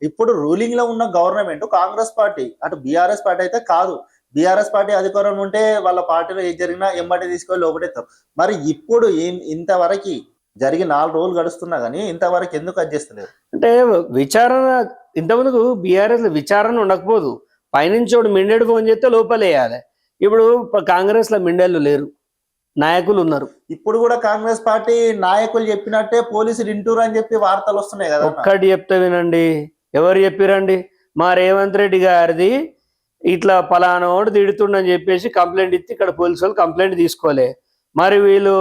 ఇప్పుడు రూలింగ్ లో ఉన్న గవర్నమెంట్ కాంగ్రెస్ పార్టీ, అటు బీఆర్ఎస్ పార్టీ అయితే కాదు. బీఆర్ఎస్ పార్టీ అధికారం ఉంటే వాళ్ళ పార్టీలో ఏది జరిగినా ఎంబటి తీసుకొని లోపడేస్తారు. మరి ఇప్పుడు ఇంతవరకు జరిగి 4 రోజులు గడుస్తున్నా గానీ ఇంతవరకు ఎందుకు అది చేస్తలేరు? అంటే విచారణ ఇంతకుముందుకు బీఆర్ఎస్ విచారణ ఉండకపోదు, పైనుంచి వాడు మిండెడు ఫోన్ చేస్తే లోపలేయాలి. ఇప్పుడు కాంగ్రెస్ లో మిండెళ్ళు లేరు, నాయకులు ఉన్నారు. ఇప్పుడు కూడా కాంగ్రెస్ పార్టీ నాయకులు చెప్పినట్టే పోలీసులు ఇంటూరు అని చెప్పి వార్తలు వస్తున్నాయి కదా. ఒక్కటి చెప్తే వినండి, ఎవరు చెప్పిరండి? మా రేవంత్ రెడ్డి గారిది ఇట్లా పలానోడు తిడుతుండని చెప్పేసి కంప్లైంట్ ఇచ్చి ఇక్కడ పోలీసు వాళ్ళు కంప్లైంట్ తీసుకోలే. మరి వీళ్ళు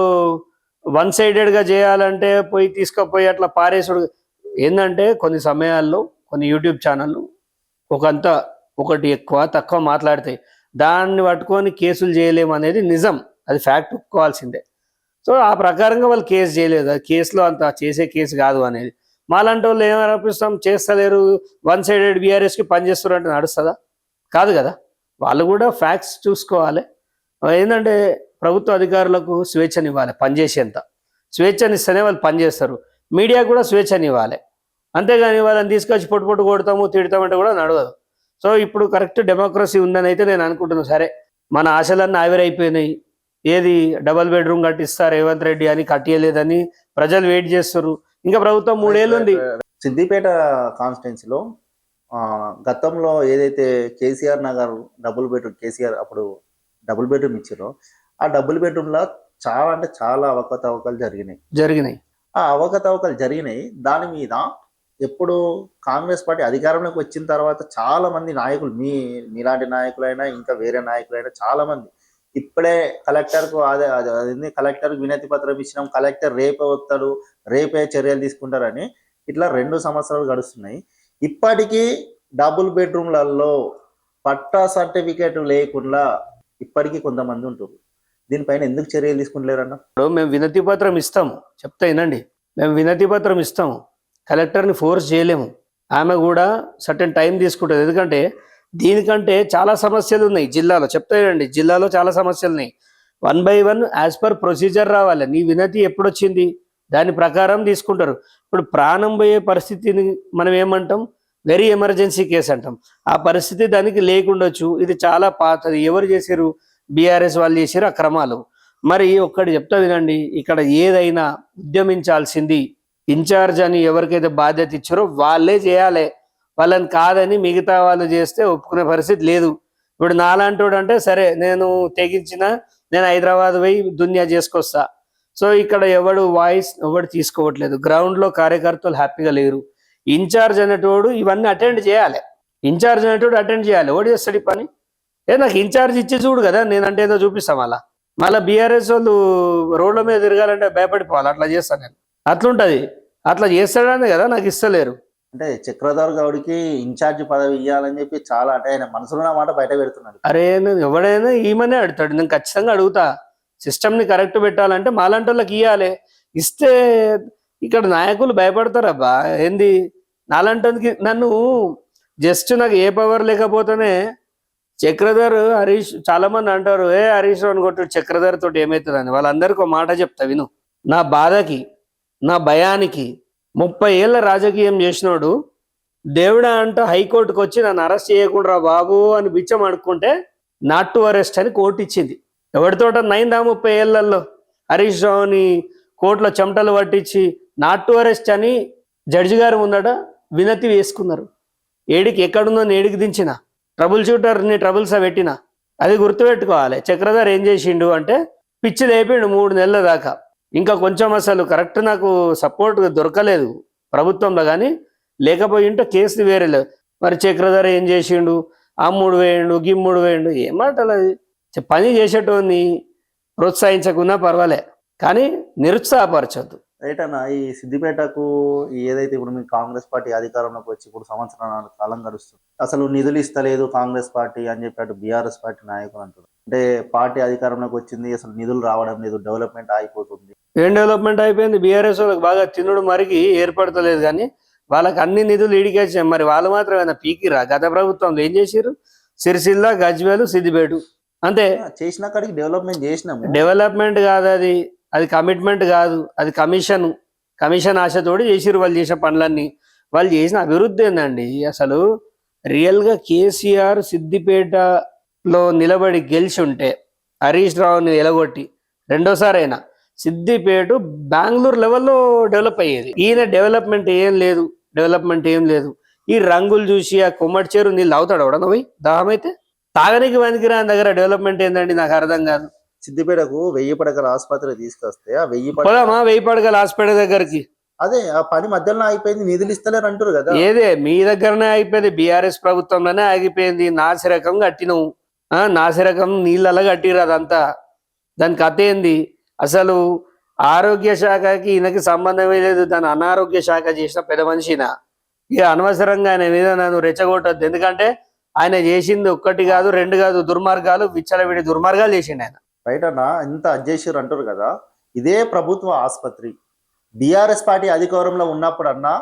1 సైడెడ్ గా చేయాలంటే పోయి తీసుకుపోయి అట్లా పారేసుడు. ఏంటంటే కొన్ని సమయాల్లో కొన్ని యూట్యూబ్ ఛానళ్ళు ఒకటి ఎక్కువ తక్కువ మాట్లాడతాయి, దాన్ని పట్టుకొని కేసులు చేయలేము అనేది నిజం, అది ఫ్యాక్ట్ ఒప్పుకోవాల్సిందే. సో ఆ ప్రకారంగా వాళ్ళు కేసు చేయలేదు, అది కేసులో అంత చేసే కేసు కాదు అనేది. మాలాంటి వాళ్ళు ఏమనిపిస్తాం, చేస్తలేరు 1 సైడెడ్ బీఆర్ఎస్కి పనిచేస్తారు అంటే నడుస్తుందా? కాదు కదా. వాళ్ళు కూడా ఫ్యాక్ట్స్ చూసుకోవాలి. ఏంటంటే ప్రభుత్వ అధికారులకు స్వేచ్ఛనివ్వాలి, పనిచేసేంత స్వేచ్ఛనిస్తేనే వాళ్ళు పనిచేస్తారు. మీడియా కూడా స్వేచ్ఛనివ్వాలి, అంతేగాని వాళ్ళని తీసుకొచ్చి పొట్టు కొడతాము తిడతామంటే కూడా నడవదు. సో ఇప్పుడు కరెక్ట్ డెమోక్రసీ ఉందని అయితే నేను అనుకుంటున్నాను. సరే, మన ఆశలన్నీ ఆవిరైపోయినాయి, ఏది డబల్ బెడ్రూమ్ కట్టిస్తారు రేవంత్ రెడ్డి అని, కట్టియలేదని ప్రజలు వెయిట్ చేస్తారు. ఇంకా ప్రభుత్వం 3 ఏళ్ళు ఉంది. సిద్దిపేట కాన్స్టిట్యున్సీలో గతంలో ఏదైతే కేసీఆర్ నగర్ డబుల్ బెడ్రూమ్, కేసీఆర్ అప్పుడు డబుల్ బెడ్రూమ్ ఇచ్చారో, ఆ డబుల్ బెడ్రూమ్ లో చాలా అంటే చాలా అవకతవకలు జరిగినాయి. ఆ అవకతవకలు జరిగినాయి. దాని మీద ఎప్పుడు కాంగ్రెస్ పార్టీ అధికారంలోకి వచ్చిన తర్వాత చాలా మంది నాయకులు, మీలాంటి నాయకులైనా ఇంకా వేరే నాయకులైనా చాలా మంది ఇప్పుడే కలెక్టర్కు కలెక్టర్కు వినతి పత్రం ఇచ్చినాం, కలెక్టర్ రేపే వస్తాడు, రేపే చర్యలు తీసుకుంటారని ఇట్లా 2 సంవత్సరాలు గడుస్తున్నాయి. ఇప్పటికీ డబుల్ బెడ్రూమ్లలో పట్టా సర్టిఫికేట్ లేకుండా ఇప్పటికీ కొంతమంది ఉంటారు. దీనిపైన ఎందుకు చర్యలు తీసుకుంటలేరన్న? ఇప్పుడు మేము వినతి పత్రం ఇస్తాము, చెప్తా వినండి, మేము వినతి పత్రం ఇస్తాము, కలెక్టర్ని ఫోర్స్ చేయలేము. ఆమె కూడా సర్టెన్ టైం తీసుకుంటుంది. ఎందుకంటే దీనికంటే చాలా సమస్యలు ఉన్నాయి జిల్లాలో, చెప్తా వినండి, జిల్లాలో చాలా సమస్యలు ఉన్నాయి. 1 by 1 యాజ్ పర్ ప్రొసీజర్ రావాలి. నీ వినతి ఎప్పుడు వచ్చింది దాని ప్రకారం తీసుకుంటారు. ఇప్పుడు ప్రాణం పోయే పరిస్థితిని మనం ఏమంటాం, వెరీ ఎమర్జెన్సీ కేసు అంటాం. ఆ పరిస్థితి దానికి లేకుండొచ్చు. ఇది చాలా పాతది. ఎవరు చేశారు? బీఆర్ఎస్ వాళ్ళు చేశారు అక్రమాలు. మరి ఒక్కటి చెప్తా వినండి, ఇక్కడ ఏదైనా ఉద్యమించాల్సింది ఇన్ఛార్జ్ అని ఎవరికైతే బాధ్యత ఇచ్చారో వాళ్ళే చేయాలి. వాళ్ళని కాదని మిగతా వాళ్ళు చేస్తే ఒప్పుకునే పరిస్థితి లేదు. ఇప్పుడు నాలాంటోడు అంటే సరే, నేను తెగించిన, నేను హైదరాబాద్ పోయి దునియా చేసుకొస్తా. సో ఇక్కడ ఎవడు తీసుకోవట్లేదు. గ్రౌండ్లో కార్యకర్తలు హ్యాపీగా లేరు. ఇన్ఛార్జ్ అనేటోడు ఇవన్నీ అటెండ్ చేయాలి. ఓడి చేస్తాడు ఈ పని. నాకు ఇన్ఛార్జ్ ఇచ్చి చూడు కదా, నేనంటే ఏదో చూపిస్తాం. మళ్ళీ బీఆర్ఎస్ వాళ్ళు రోడ్ల మీద తిరగాలంటే భయపడిపోవాలి. అట్లా చేస్తాను నేను. అట్లుంటది. అట్లా చేస్తాడని కదా నాకు ఇస్తలేరు. అంటే చక్రధర్ గౌడ్కి ఇన్ఛార్జ్ పదవి ఇవ్వాలని చెప్పి చాలా, అంటే ఆయన మనసులో మాట బయట పెడుతున్నాడు. అరే ఎవడైనా ఈమనే అడుగుతాడు, నేను ఖచ్చితంగా అడుగుతా. సిస్టమ్ని కరెక్ట్ పెట్టాలంటే మాలాంటి వాళ్ళకి ఇవ్వాలి. ఇస్తే ఇక్కడ నాయకులు భయపడతారబ్బా. ఏంది నాలాంటి నన్ను జస్ట్ నాకు ఏ పవర్ లేకపోతేనే చక్రధర్ హరీష్ చాలా మంది అంటారు, హరీష్ రావు కొట్టు చక్రధర్ తోటి ఏమవుతుందని. వాళ్ళందరికీ ఒక మాట చెప్తా విను. నా బాధకి, నా భయానికి 30 ఏళ్ళ రాజకీయం చేసినోడు దేవుడా అంట హైకోర్టుకు వచ్చి నన్ను అరెస్ట్ చేయకుండా బాబు అని బిచ్చం అడుక్కుంటే నాట్ టు అరెస్ట్ అని కోర్టు ఇచ్చింది. ఎవరితోట నైందా 30 ఏళ్లలో హరీష్ రావుని కోర్టులో చెమటలు పట్టించి నాట్ టు అరెస్ట్ అని జడ్జి గారు ముందట వినతి వేసుకున్నారు. ఏడికి ఎక్కడుందో ఏడికి దించిన ట్రబుల్ షూటర్ని ట్రబుల్సా పెట్టిన. అది గుర్తుపెట్టుకోవాలి. చక్రధర్ ఏం చేసిండు అంటే పిచ్చి లేపిండు 3 నెలల దాకా. ఇంకా కొంచెం అసలు కరెక్ట్ నాకు సపోర్ట్ దొరకలేదు ప్రభుత్వంలో, కానీ లేకపోయింటే కేసు వేరే లేదు. మరి చక్రధర్ ఏం చేసిండు, అమ్ముడు వేయండు, గిమ్ముడు వేయండు, ఏమంటారు అది. పని చేసేటోని ప్రోత్సహించకున్నా పర్వాలే, కానీ నిరుత్సాహపరచద్దు. రైట్ అన్న, ఈ సిద్దిపేటకు ఏదైతే ఇప్పుడు మీ కాంగ్రెస్ పార్టీ అధికారంలోకి వచ్చి ఇప్పుడు సంవత్సరాల కాలం గడుస్తుంది, అసలు నిధులు ఇస్తలేదు కాంగ్రెస్ పార్టీ అని చెప్పి అటు బీఆర్ఎస్ పార్టీ నాయకులు అంటారు. అంటే పార్టీ అధికారంలోకి వచ్చింది, అసలు నిధులు రావడం లేదు, డెవలప్మెంట్ అయిపోతుంది. ఏం డెవలప్మెంట్ అయిపోయింది? బీఆర్ఎస్ వాళ్ళకి బాగా తినుడు మరికి ఏర్పడతలేదు, కానీ వాళ్ళకి అన్ని నిధులు ఇడికేసాం. మరి వాళ్ళు మాత్రం ఏమైనా పీకిరా? గత ప్రభుత్వంలో ఏం చేశారు? సిరిసిల్ల, గజ్వేలు, సిద్దిపేట అంతే చేసిన కాడికి డెవలప్మెంట్ చేసినాము. డెవలప్మెంట్ కాదు అది. అది కమిట్మెంట్ కాదు, అది కమిషన్ ఆశతోటి చేసిరు వాళ్ళు చేసిన పనులన్నీ. వాళ్ళు చేసిన అభివృద్ధి ఏందండి అసలు. రియల్గా కేసీఆర్ సిద్దిపేటలో నిలబడి గెలిచి ఉంటే, హరీష్ రావుని ఎలగొట్టి రెండోసారి అయినా సిద్దిపేట బెంగళూరు లెవెల్లో డెవలప్ అయ్యేది. ఈయన డెవలప్మెంట్ ఏం లేదు. ఈ రంగులు చూసి ఆ కుమ్మటి చేరు నీళ్ళు తాగుతాడు ఎవడన్నా పోయి దాహం అయితే? తాగనికి పనికిరాని దగ్గర డెవలప్మెంట్ ఏందండి నాకు అర్థం కాదు. సిద్దిపేటకు 1000 పడకల ఆసుపత్రి తీసుకొస్తే ఆ 1000 పోదామా 1000 పడకల హాస్పిటల్ దగ్గరికి? అదే ఆ పని మధ్యలో అయిపోయింది, నిధులు ఇస్తలేరు అంటారు కదా. ఏదే మీ దగ్గరనే అయిపోయింది, బీఆర్ఎస్ ప్రభుత్వంలోనే ఆగిపోయింది. నాసిరకం కట్టినవు, నాసిరకం నీళ్ళలా కట్టిరు అదంతా. దాని కథ ఏంది అసలు? ఆరోగ్య శాఖకి ఈయనకి సంబంధమే లేదు. దాని అనారోగ్య శాఖ చేసిన పెద్ద మనిషిన. ఇక అనవసరంగా ఆయన మీద నన్ను రెచ్చగొట్టద్దు. ఎందుకంటే ఆయన చేసింది 1 కాదు 2 కాదు దుర్మార్గాలు, విచ్చలవిడి దుర్మార్గాలు చేసిండు ఆయన. రైట్ అన్న, ఇంత అడ్జేసారు అంటారు కదా. ఇదే ప్రభుత్వ ఆసుపత్రి బీఆర్ఎస్ పార్టీ అధికారంలో ఉన్నప్పుడు అన్నా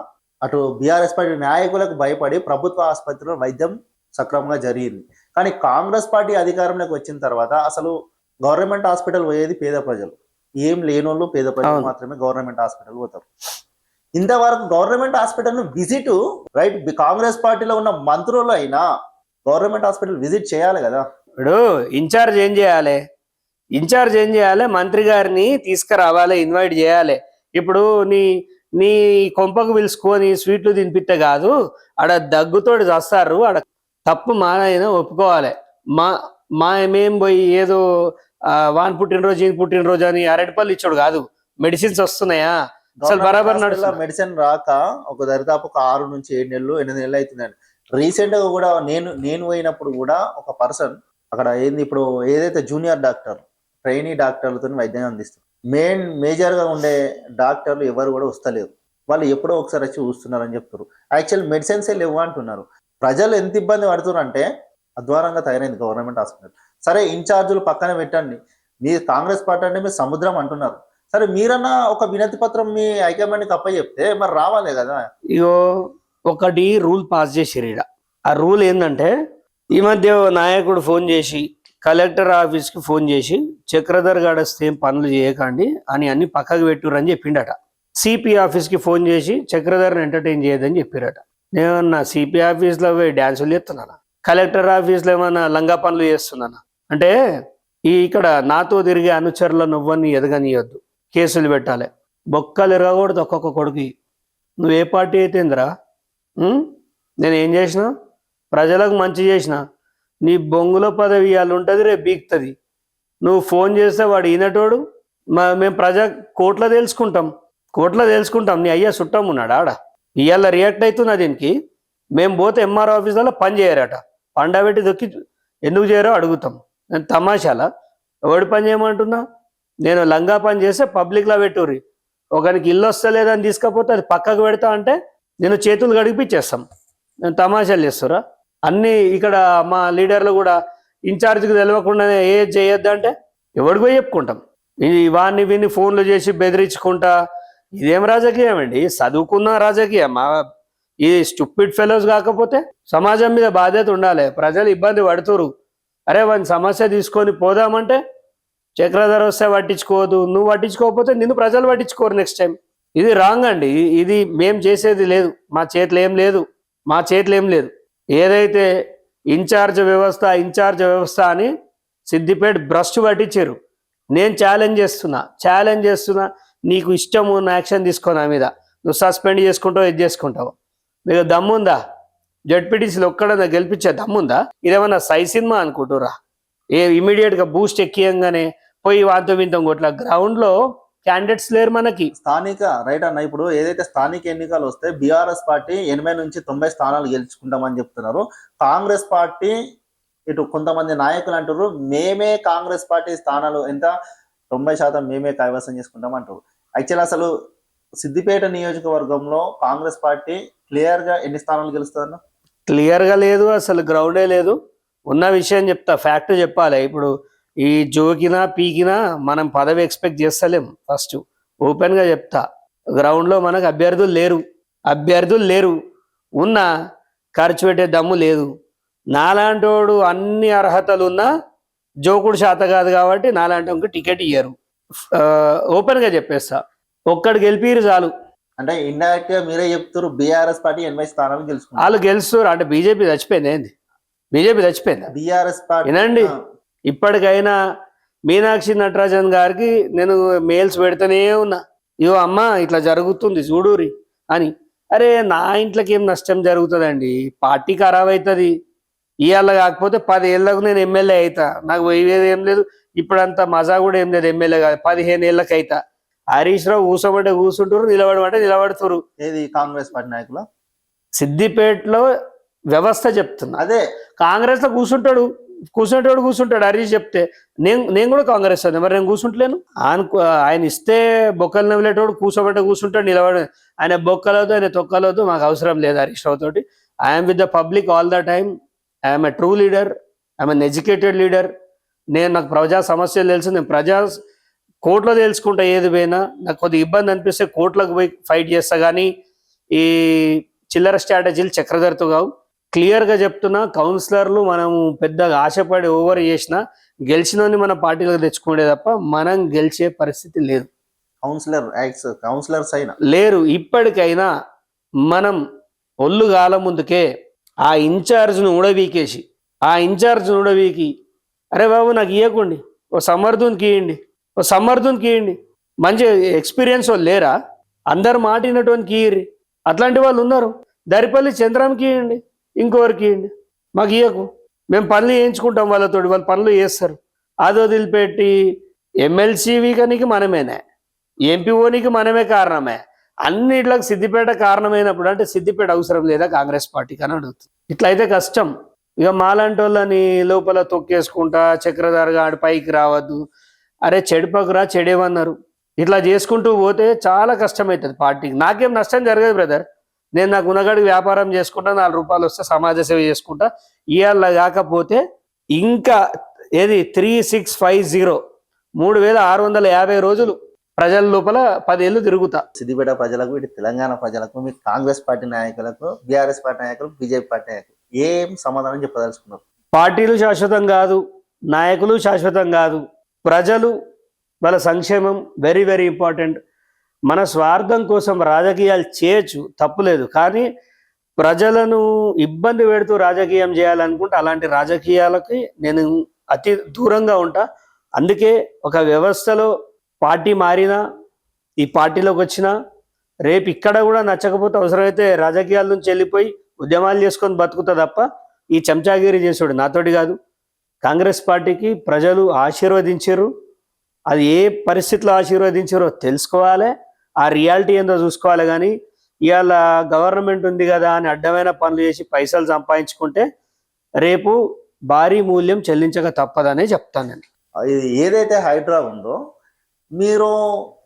అటు బీఆర్ఎస్ పార్టీ నాయకులకు భయపడి ప్రభుత్వ ఆసుపత్రిలో వైద్యం సక్రమంగా జరిగింది. కానీ కాంగ్రెస్ పార్టీ అధికారంలోకి వచ్చిన తర్వాత అసలు గవర్నమెంట్ హాస్పిటల్ పోయేది పేద ప్రజలు, ఏం లేనోళ్ళు పేద ప్రజలు మాత్రమే గవర్నమెంట్ హాస్పిటల్ పోతారు. ఇంతవరకు government hospital visit right Congress పార్టీలో ఉన్న మంత్రులు అయినా గవర్నమెంట్ హాస్పిటల్ విజిట్ చేయాలి కదా. ఇప్పుడు ఇన్ఛార్జ్ ఏం చేయాలి? మంత్రి గారిని తీసుకురావాలి, ఇన్వైట్ చేయాలి. ఇప్పుడు నీ కొంపకు పిలుచుకొని స్వీట్లు తినిపిస్తే కాదు, ఆడ దగ్గుతోటి చేస్తారు. ఆడ తప్పు మానైనా ఒప్పుకోవాలి. మేము పోయి ఏదో వాన్ పుట్టినరోజు ఈయన పుట్టినరోజు అని అరటిపళ్ళు ఇచ్చాడు కాదు. మెడిసిన్స్ వస్తున్నాయా అసలు బరాబర్? మెడిసిన్ రాక ఒక దరిదాపు 6 నుంచి 7 నెలలు 8 నెలలు అవుతుందండి. రీసెంట్ గా కూడా నేను పోయినప్పుడు కూడా ఒక పర్సన్ అక్కడ ఏంది, ఇప్పుడు ఏదైతే జూనియర్ డాక్టర్ ట్రైనీ డాక్టర్లతో వైద్యం అందిస్తారు, మేజర్ గా ఉండే డాక్టర్లు ఎవరు కూడా వస్తలేరు. వాళ్ళు ఎప్పుడో ఒకసారి వచ్చి చూస్తున్నారని చెప్తారు. యాక్చువల్ మెడిసిన్సే లేవు అంటున్నారు. ప్రజలు ఎంత ఇబ్బంది పడుతున్నారు అంటే అద్వారంగా తయారైంది గవర్నమెంట్ హాస్పిటల్. సరే ఇన్ఛార్జీలు పక్కన పెట్టండి, మీ కాంగ్రెస్ పార్టీ అంటే మీరు సముద్రం అంటున్నారు. సరే మీరన్నా ఒక వినతి పత్రం మీ హైకమాండ్కి చెప్తే మరి రావాలే కదా. ఇగో ఒకటి రూల్ పాస్ చేసిరు ఈడ. ఆ రూల్ ఏంటంటే ఈ మధ్య నాయకుడు ఫోన్ చేసి కలెక్టర్ ఆఫీస్కి ఫోన్ చేసి చక్రధర్ గారు వస్తే ఏం పనులు చేయకండి అని అన్ని పక్కకు పెట్టురని చెప్పిండట. సిపి ఆఫీస్కి ఫోన్ చేసి చక్రధర్ని ఎంటర్టైన్ చేయదని చెప్పిరట. నేమన్నా సిపి ఆఫీస్లో పోయి డ్యాన్సులు చేస్తున్నానా? కలెక్టర్ ఆఫీస్లో ఏమన్నా లంగా పనులు చేస్తున్నానా? అంటే ఇక్కడ నాతో తిరిగే అనుచరులను నువ్వని ఎదగనియొద్దు, కేసులు పెట్టాలి. బొక్కలు ఎరగకూడదు ఒక్కొక్క కొడుకు. నువ్వు ఏ పార్టీ అయితేందిరా? నేను ఏం చేసిన? ప్రజలకు మంచి చేసిన. నీ బొంగులో పదవి ఇవాళ ఉంటుంది, రేపు బీక్తుంది. నువ్వు ఫోన్ చేస్తే వాడు ఈనటోడు. మేము కోట్ల తెలుసుకుంటాం. నీ అయ్యా చుట్టం ఉన్నాడు ఆడ. ఇవాళ రియాక్ట్ అవుతున్నా దీనికి. మేము పోతే ఎంఆర్ ఆఫీసులో పని చేయరట, పండబెట్టి దొక్కి ఎందుకు చేయరో అడుగుతాం. నేను తమాషాలా? ఎవడు పని చేయమంటున్నా? నేను లంగా పని చేస్తే పబ్లిక్లో పెట్టుర్రి. ఒకరికి ఇల్లు వస్తలేదని తీసుకపోతే అది పక్కకు పెడతా అంటే నేను చేతులు గడిపిచ్చేస్తాం. నేను తమాషాలు చేస్తురా? అన్నీ ఇక్కడ మా లీడర్లు కూడా ఇన్ఛార్జ్కి తెలియకుండానే ఏ చేయొద్దు అంటే ఎవడికి పోయి చెప్పుకుంటాం. వాడిని వీడిని ఫోన్లు చేసి బెదిరించుకుంటా. ఇదేం రాజకీయం అండి? చదువుకున్న రాజకీయం. ఈ స్టూపిడ్ ఫెలోస్ కాకపోతే సమాజం మీద బాధ్యత ఉండాలి. ప్రజలు ఇబ్బంది పడుతురు. అరే వాని సమస్య తీసుకొని పోదామంటే చక్రధర్ వస్తే పట్టించుకోవద్దు, నువ్వు పట్టించుకోకపోతే నిన్ను ప్రజలు పట్టించుకోరు నెక్స్ట్ టైం. ఇది రాంగ్ అండి. ఇది మేం చేసేది లేదు, మా చేతిలో ఏం లేదు. ఏదైతే ఇన్ఛార్జ్ వ్యవస్థ అని సిద్దిపేట భ్రష్టు పట్టించారు. నేను ఛాలెంజ్ చేస్తున్నా. నీకు ఇష్టము నా యాక్షన్ తీసుకో నా మీద. నువ్వు సస్పెండ్ చేసుకుంటావు, ఇది చేసుకుంటావు. మీకు దమ్ముందా? జడ్పీటీసీలో ఒక్కడన్నా గెలిపించే దమ్ముందా? ఇదేమన్నా సై సినిమా అనుకుంటురా? ఇమీడియట్గా బూస్ట్ ఎక్కియంగానే పోయి వాంతో వింతం కొట్ల. గ్రౌండ్లో క్యాండిడేట్స్ లేరు మనకి. స్థానిక రైట్ అన్న, ఇప్పుడు ఏదైతే స్థానిక ఎన్నికలు వస్తే బీఆర్ఎస్ పార్టీ 80 నుంచి 90 స్థానాలు గెలుచుకుంటామని చెప్తున్నారు. కాంగ్రెస్ పార్టీ ఇటు కొంతమంది నాయకులు అంటారు మేమే కాంగ్రెస్ పార్టీ స్థానాలు ఎంత 90% మేమే కైవసం చేసుకుంటాం అంటారు. యాక్చువల్ అసలు సిద్దిపేట నియోజకవర్గంలో కాంగ్రెస్ పార్టీ క్లియర్ గా ఎన్ని స్థానాలు గెలుస్తుందన్న? క్లియర్ గా లేదు, అసలు గ్రౌండే లేదు. ఉన్న విషయం చెప్తా, ఫ్యాక్ట్ చెప్పాలి. ఇప్పుడు ఈ జోకినా పీకినా మనం పదవి ఎక్స్పెక్ట్ చేస్తలేం. ఫస్ట్ ఓపెన్ గా చెప్తా, గ్రౌండ్ లో మనకు అభ్యర్థులు లేరు. ఉన్న ఖర్చు పెట్టే దమ్ము లేదు. నాలాంటోడు అన్ని అర్హతలు ఉన్నా జోకుడు శాత కాదు కాబట్టి నాలాంటి టికెట్ ఇయ్యరు. ఓపెన్ గా చెప్పేస్తా, ఒక్కడు గెలిపిరు చాలు. అంటే ఇండైరెక్ట్ గా మీరే చెప్తారు బీఆర్ఎస్ పార్టీ 80 స్థానాలు గెలుచుకున్నారు. వాళ్ళు గెలుస్తారు అంటే బీజేపీ చచ్చిపోయింది ఏంది? బీజేపీ చచ్చిపోయిందా? బీఆర్ఎస్ పార్టీ వినండి, ఇప్పటికైనా మీనాక్షి నటరాజన్ గారికి నేను మెయిల్స్ పెడుతూనే ఉన్నా, ఇగో అమ్మ ఇట్లా జరుగుతుంది చూడురి అని. అరే నా ఇంట్లోకి ఏం నష్టం జరుగుతుందండి, పార్టీ ఖరాబ్ అవుతుంది. ఇవాళ కాకపోతే 10 ఏళ్ళకు నేను ఎమ్మెల్యే అవుతా, నాకు పోయేది ఏం లేదు. ఇప్పుడంతా మజా కూడా ఏం లేదు, ఎమ్మెల్యే కాదు 15 ఏళ్ళకి అవుతా. హరీష్ రావు కూర్చోమంటే కూర్చుంటారు, నిలబడమంటే నిలబడుతురు. ఏది కాంగ్రెస్ పార్టీ నాయకులు సిద్దిపేటలో వ్యవస్థ చెప్తున్నా. అదే కాంగ్రెస్ లో కూర్చుంటాడు హరీష్ చెప్తే. నేను కూడా కాంగ్రెస్ అని, మరి నేను కూర్చుంటలేను. ఆయన ఇస్తే బొక్కలు నవ్వులేటోడు కూర్చోబెట్ట కూర్చుంటాడు, నిలబడి. ఆయన బొక్కలవద్దు, ఆయన తొక్కలవద్దు, మాకు అవసరం లేదు హరీష్ రావు తోటి. I'm with the public all the time. I'm a true leader, I'm an educated leader. నాకు ప్రజా సమస్యలు తెలుసు, నేను కోర్టులో తెలుసుకుంటా. ఏది పోయినా నాకు కొద్దిగా ఇబ్బంది అనిపిస్తే కోర్టులకు పోయి ఫైట్ చేస్తా, కానీ ఈ చిల్లర స్ట్రాటజీలు చక్రధర్తో కావు. క్లియర్గా చెప్తున్నా, కౌన్సిలర్లు మనం పెద్దగా ఆశపడి ఓవర్ చేసినా గెలిచినోని మన పార్టీలోకి తెచ్చుకునే తప్ప మనం గెలిచే పరిస్థితి లేదు. కౌన్సిలర్స్ అయినా లేరు. ఇప్పటికైనా మనం ఒళ్ళు గాల ముందుకే ఆ ఇన్ఛార్జ్ను ఉడవీకేసి, అరే బాబు నాకు ఇవ్వకండి, ఓ సమర్థునికి ఇవ్వండి, మంచి ఎక్స్పీరియన్స్ వాళ్ళు లేరా? అందరు మాట వినటువంటి ఇయ్యి. అట్లాంటి వాళ్ళు ఉన్నారు. దరిపల్లి చంద్రంకి ఇవ్వండి, ఇంకోరికి ఇవ్వండి, మాకు ఇవ్వకు. మేము పనులు చేయించుకుంటాం వాళ్ళతోటి, వాళ్ళు పనులు చేస్తారు. అది వదిలిపెట్టి ఎమ్మెల్సీ వీకానికి మనమేనే, ఎంపీఓనికి మనమే కారణమే, అన్నిట్లకు సిద్దిపేట కారణమైనప్పుడు అంటే సిద్దిపేట అవసరం లేదా కాంగ్రెస్ పార్టీకి అని అడుగుతుంది. ఇట్లయితే కష్టం. ఇక మాలాంటి వాళ్ళని లోపల తొక్కేసుకుంటా చక్రధారగా ఆడి పైకి రావద్దు, అరే చెడిపకురా చెడేవన్నారు, ఇట్లా చేసుకుంటూ పోతే చాలా కష్టమవుతుంది పార్టీకి. నాకేం నష్టం జరగదు బ్రదర్, నేను నాకు ఉన్నగాడికి వ్యాపారం చేసుకుంటా, 4 రూపాయలు వస్తే సమాజ సేవ చేసుకుంటా. ఇవాళ కాకపోతే ఇంకా ఏది 3650 3650 రోజులు ప్రజల లోపల 10 ఏళ్ళు తిరుగుతా. సిద్దిపేట ప్రజలకు, ఇటు తెలంగాణ ప్రజలకు, మీ కాంగ్రెస్ పార్టీ నాయకులకు, బీఆర్ఎస్ పార్టీ నాయకులకు, బీజేపీ పార్టీ నాయకులు ఏం సమాధానం చెప్పదలుచుకున్నారు? పార్టీలు శాశ్వతం కాదు, నాయకులు శాశ్వతం కాదు, ప్రజలు వాళ్ళ సంక్షేమం వెరీ వెరీ ఇంపార్టెంట్. మన స్వార్థం కోసం రాజకీయాలు చేయొచ్చు, తప్పులేదు, కానీ ప్రజలను ఇబ్బంది పెడుతూ రాజకీయం చేయాలనుకుంటే అలాంటి రాజకీయాలకి నేను అతి దూరంగా ఉంటా. అందుకే ఒక వ్యవస్థలో పార్టీ మారినా, ఈ పార్టీలోకి వచ్చినా, రేపు ఇక్కడ కూడా నచ్చకపోతే అవసరమైతే రాజకీయాల నుంచి వెళ్ళిపోయి ఉద్యమాలు చేసుకొని బతుకుతా తప్ప ఈ చెంచాగిరి చేసుడు నాతోటి కాదు. కాంగ్రెస్ పార్టీకి ప్రజలు ఆశీర్వదించారు, అది ఏ పరిస్థితిలో ఆశీర్వదించారో తెలుసుకోవాలి, ఆ రియాలిటీ ఏందో చూసుకోవాలి. కానీ ఇవాళ గవర్నమెంట్ ఉంది కదా అని అడ్డమైన పనులు చేసి పైసలు సంపాదించుకుంటే రేపు భారీ మూల్యం చెల్లించక తప్పదనే చెప్తాను నేను. ఇది ఏదైతే హైడ్రా ఉందో, మీరు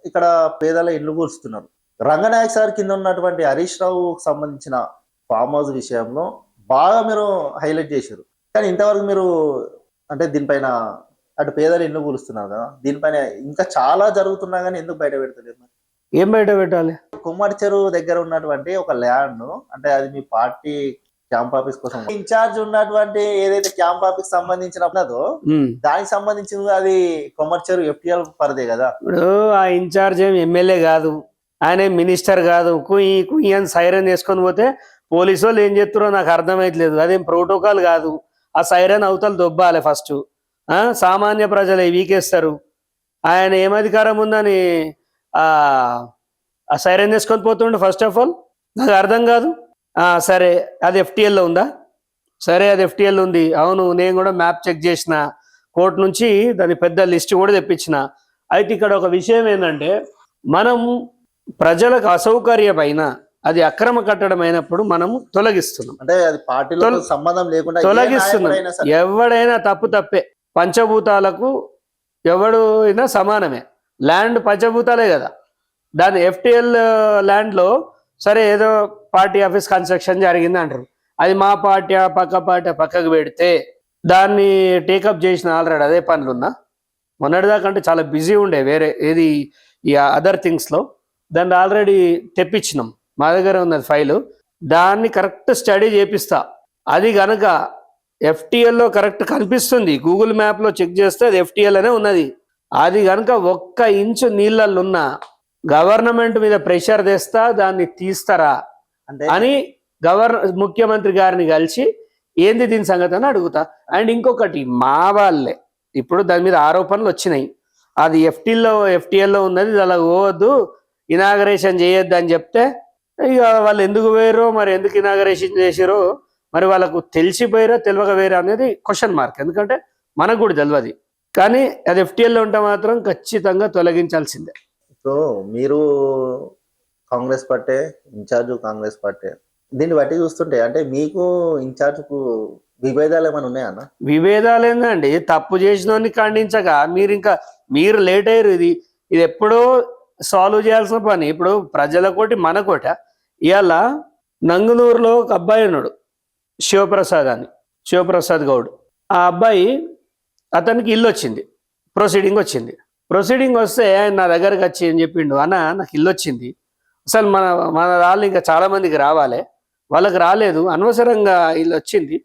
ఇక్కడ పేదల ఇల్లు కూర్చుతున్నారు. రంగనాయక్ సార్ కింద ఉన్నటువంటి హరీష్ రావుకి సంబంధించిన ఫామ్ హౌస్ విషయంలో బాగా మీరు హైలైట్ చేశారు, కానీ ఇంతవరకు మీరు అంటే దీనిపైన అటు పేదలు ఇల్లు కూలుస్తున్నారు కదా, దీనిపైన ఇంకా చాలా జరుగుతున్నా కానీ ఎందుకు బయట పెడతలేదు? ఏం బయట పెట్టాలి? కుమ్మడి చెరువు దగ్గర ఉన్నటువంటి ఒక ల్యాండ్, అంటే అది మీ పార్టీ క్యాంప్ ఆఫీస్ కోసం ఇన్ఛార్జ్ ఉన్నటువంటి ఏదైతే క్యాంప్ ఆఫీస్ సంబంధించిన దానికి సంబంధించిన అది కుమ్మడి చెరువు FTL పరిదే కదా. ఇప్పుడు ఆ ఇన్ఛార్జ్ ఏం ఎమ్మెల్యే కాదు, ఆయన మినిస్టర్ కాదు. కుయ్యి అని సైరన్ వేసుకొని పోతే పోలీసు వాళ్ళు ఏం చేస్తారో నాకు అర్థమైతలేదు. అదేం ప్రోటోకాల్ కాదు. ఆ సైరన్ అవతల దొబ్బాలి ఫస్ట్. సామాన్య ప్రజలు వీకేస్తారు. ఆయన ఏం అధికారం ఉందని ఆ సైరన్ వేసుకొని పోతుండే? ఫస్ట్ ఆఫ్ ఆల్ నాకు అర్థం కాదు. సరే అది FTLలో ఉందా? సరే అది FTL ఉంది, అవును, నేను కూడా మ్యాప్ చెక్ చేసిన, కోర్టు నుంచి దాని పెద్ద లిస్ట్ కూడా తెప్పించిన. అయితే ఇక్కడ ఒక విషయం ఏంటంటే, మనం ప్రజలకు అసౌకర్యమైన అది అక్రమ కట్టడం అయినప్పుడు మనము తొలగిస్తున్నాం. అంటే అది పార్టీలో సంబంధం లేకుండా తొలగిస్తున్నాం. ఎవడైనా తప్పే. పంచభూతాలకు ఎవడైనా సమానమే. ల్యాండ్ పంచభూతాలే కదా. దాని FTL ల్యాండ్లో సరే ఏదో పార్టీ ఆఫీస్ కన్స్ట్రక్షన్ జరిగింది అంటారు, అది మా పార్టీ పక్క పార్టీ పక్కకు పెడితే దాన్ని టేకప్ చేసిన ఆల్రెడీ అదే పనులున్నా. మొన్నటిదాకా అంటే చాలా బిజీ ఉండే వేరే ఏది ఈ అదర్ థింగ్స్లో, దాన్ని ఆల్రెడీ తెప్పించినాం, మా దగ్గర ఉన్నది ఫైలు. దాన్ని కరెక్ట్ స్టడీ చేపిస్తా. అది కనుక FTLలో కరెక్ట్ కనిపిస్తుంది, గూగుల్ మ్యాప్లో చెక్ చేస్తే అది FTL అనే ఉన్నది, అది కనుక ఒక్క ఇంచు నీళ్ళల్లున్నా గవర్నమెంట్ మీద ప్రెషర్ తెస్తా, దాన్ని తీస్తారా అంటే అని ముఖ్యమంత్రి గారిని కలిసి ఏంది దీని సంగతి అని అడుగుతా. అండ్ ఇంకొకటి, మా వాళ్ళే ఇప్పుడు దాని మీద ఆరోపణలు వచ్చినాయి, అది ఎఫ్టీఎల్లో ఉన్నది, అలా పోవద్దు, ఇనాగరేషన్ చేయొద్దు అని చెప్తే ఇక వాళ్ళు ఎందుకు పోయారో, మరి ఎందుకు ఇనాగరేషన్ చేసారో, మరి వాళ్ళకు తెలిసిపోయారో తెలియక వేరే అనేది క్వశ్చన్ మార్క్. ఎందుకంటే మనకు కూడా తెలియదు, కానీ అది ఎఫ్టీఎల్లో ఉంటే మాత్రం ఖచ్చితంగా తొలగించాల్సిందే. ఇప్పుడు మీరు Congress party incharge, Congress party, దీన్ని బట్టి చూస్తుంటే అంటే మీకు ఇన్ఛార్జ్కు విభేదాలు ఏమైనా ఉన్నాయన్న? విభేదాలు ఏందండి, తప్పు చేసిన ఖండించగా మీరు లేట్ అయ్యారు. ఇది ఎప్పుడో సాల్వ్ చేయాల్సిన పని. ఇప్పుడు ప్రజలకోటి మనకోట. ఇవాళ నంగునూరులో ఒక అబ్బాయి ఉన్నాడు, శివప్రసాద్ గౌడ్. ఆ అబ్బాయి, అతనికి ఇల్లు వచ్చింది, ప్రొసీడింగ్ వస్తే ఆయన నా దగ్గరకు వచ్చి ఏం చెప్పిండు, అన్న నాకు ఇల్లు వచ్చింది, అసలు మన వాళ్ళు ఇంకా చాలా మందికి రావాలి, వాళ్ళకి రాలేదు, అనవసరంగా ఇల్లు వచ్చింది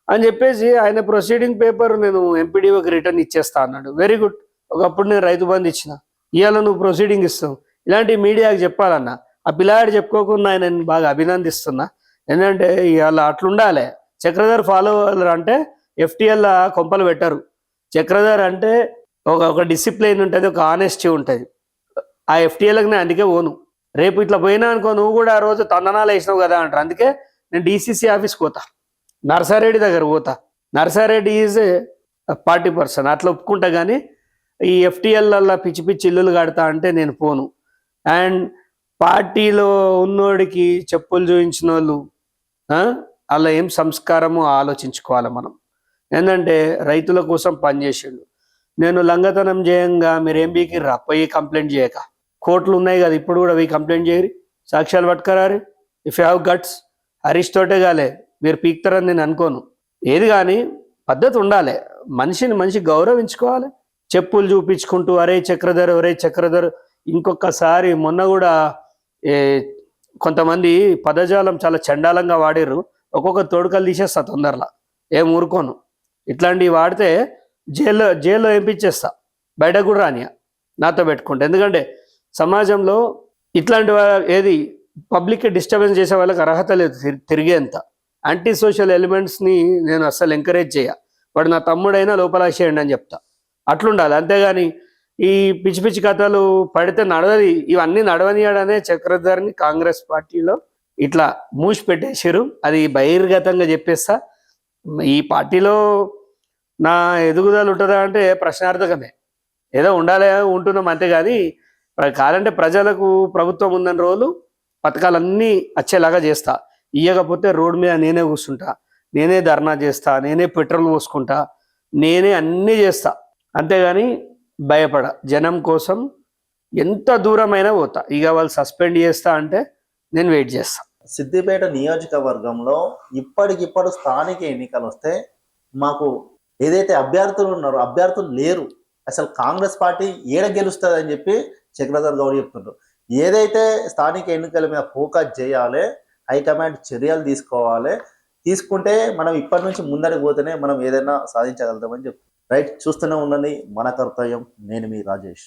అని చెప్పేసి ఆయన ప్రొసీడింగ్ పేపర్ నేను ఎంపీడీఓకి రిటర్న్ ఇచ్చేస్తా అన్నాడు. Very good. ఒకప్పుడు నేను రైతు బంధు ఇచ్చిన, ఇవాళ నువ్వు ప్రొసీడింగ్ ఇస్తావు. ఇలాంటి మీడియాకి చెప్పాలన్నా. ఆ పిల్లాడు చెప్పుకోకుండా ఆయన బాగా అభినందిస్తున్నా. ఎందుకంటే ఇవాళ అట్లుండాలి. చక్రధర్ ఫాలోవర్ అంటే ఎఫ్టీఎల్ కొంపలు పెట్టరు. చక్రధర్ అంటే ఒక డిసిప్లిన్ ఉంటుంది, ఒక ఆనెస్టీ ఉంటుంది. ఆ ఎఫ్టీఎల్కి నేను అందుకే పోను. రేపు ఇట్లా పోయినా అనుకో, నువ్వు కూడా ఆ రోజు తండనాలు వేసినావు కదా అంటారు. అందుకే నేను డీసీసీ ఆఫీస్కి పోతా, నర్సారెడ్డి దగ్గర పోతా. నర్సారెడ్డి ఈజ్ పార్టీ పర్సన్, అట్లా ఒప్పుకుంటా. కానీ ఈ ఎఫ్టీఎల్ పిచ్చి ఇల్లులు కడతా అంటే నేను పోను. అండ్ పార్టీలో ఉన్నోడికి చెప్పులు చూపించిన వాళ్ళు అలా ఏం సంస్కారము ఆలోచించుకోవాలి మనం. ఏంటంటే రైతుల కోసం పనిచేసిండు. నేను లంగతనం చేయంగా మీరేం బీకి పోయి కంప్లైంట్ చేయక, కోర్టులు ఉన్నాయి కదా ఇప్పుడు కూడా పోయి కంప్లైంట్ చేయరు, సాక్ష్యాలు పట్టుకరారు. If you have guts, Harish తోటే కాలే మీరు పీక్తారని నేను అనుకోను. ఏది కానీ పద్ధతి ఉండాలి, మనిషి గౌరవించుకోవాలి. చెప్పులు చూపించుకుంటూ ఒరే చక్రధర్. ఇంకొకసారి మొన్న కూడా కొంతమంది పదజాలం చాలా చండాలంగా వాడిర్రు. ఒక్కొక్క తోడుకలు తీసేస్తా తొందరలా, ఏం ఊరుకోను. ఇట్లాంటివి వాడితే జైల్లో వేయించేస్తా, బయటకు కూడా రానియా నాతో పెట్టుకుంటా. ఎందుకంటే సమాజంలో ఇట్లాంటి ఏది పబ్లిక్ డిస్టర్బెన్స్ చేసే వాళ్ళకి అర్హత లేదు తిరిగేంత. యాంటీ సోషల్ ఎలిమెంట్స్ని నేను అస్సలు ఎంకరేజ్ చేయ. వాడు నా తమ్ముడైనా లోపలాసేయండి అని చెప్తా. అట్లుండాలి. అంతేగాని ఈ పిచ్చి కథలు పడితే నడవది. ఇవన్నీ నడవనియాడనే చక్రధర్ని కాంగ్రెస్ పార్టీలో ఇట్లా మూసి పెట్టేసారు. అది బహిర్గతంగా చెప్పేస్తా. ఈ పార్టీలో నా ఎదుగుదల ఉంటుందా అంటే ప్రశ్నార్థకమే. ఏదో ఉంటున్నాం అంతేగాని కాదంటే ప్రజలకు ప్రభుత్వం ఉందని రోజులు పథకాలన్నీ వచ్చేలాగా చేస్తా. ఇయ్యకపోతే రోడ్డు మీద నేనే కూర్చుంటా, నేనే ధర్నా చేస్తా, నేనే పెట్రోల్ పోసుకుంటా, నేనే అన్నీ చేస్తా. అంతేగాని భయపడ. జనం కోసం ఎంత దూరమైనా పోతా. ఇక వాళ్ళు సస్పెండ్ చేస్తా అంటే నేను వెయిట్ చేస్తా. సిద్దిపేట నియోజకవర్గంలో ఇప్పటికిప్పుడు స్థానిక ఎన్నికలు వస్తే మాకు ఏదైతే అభ్యర్థులు ఉన్నారో అభ్యర్థులు లేరు, అసలు కాంగ్రెస్ పార్టీ ఏడ గెలుస్తుంది అని చెప్పి చక్రధర్ గౌడ్ చెప్తుండ్రు. ఏదైతే స్థానిక ఎన్నికల మీద ఫోకస్ చేయాలి, హైకమాండ్ చర్యలు తీసుకుంటే మనం ఇప్పటి నుంచి ముందడికి పోతేనే మనం ఏదైనా సాధించగలుగుతామని చెప్తాం. రైట్, చూస్తూనే ఉండండి మన కర్తవ్యం. నేను మీ రాజేష్.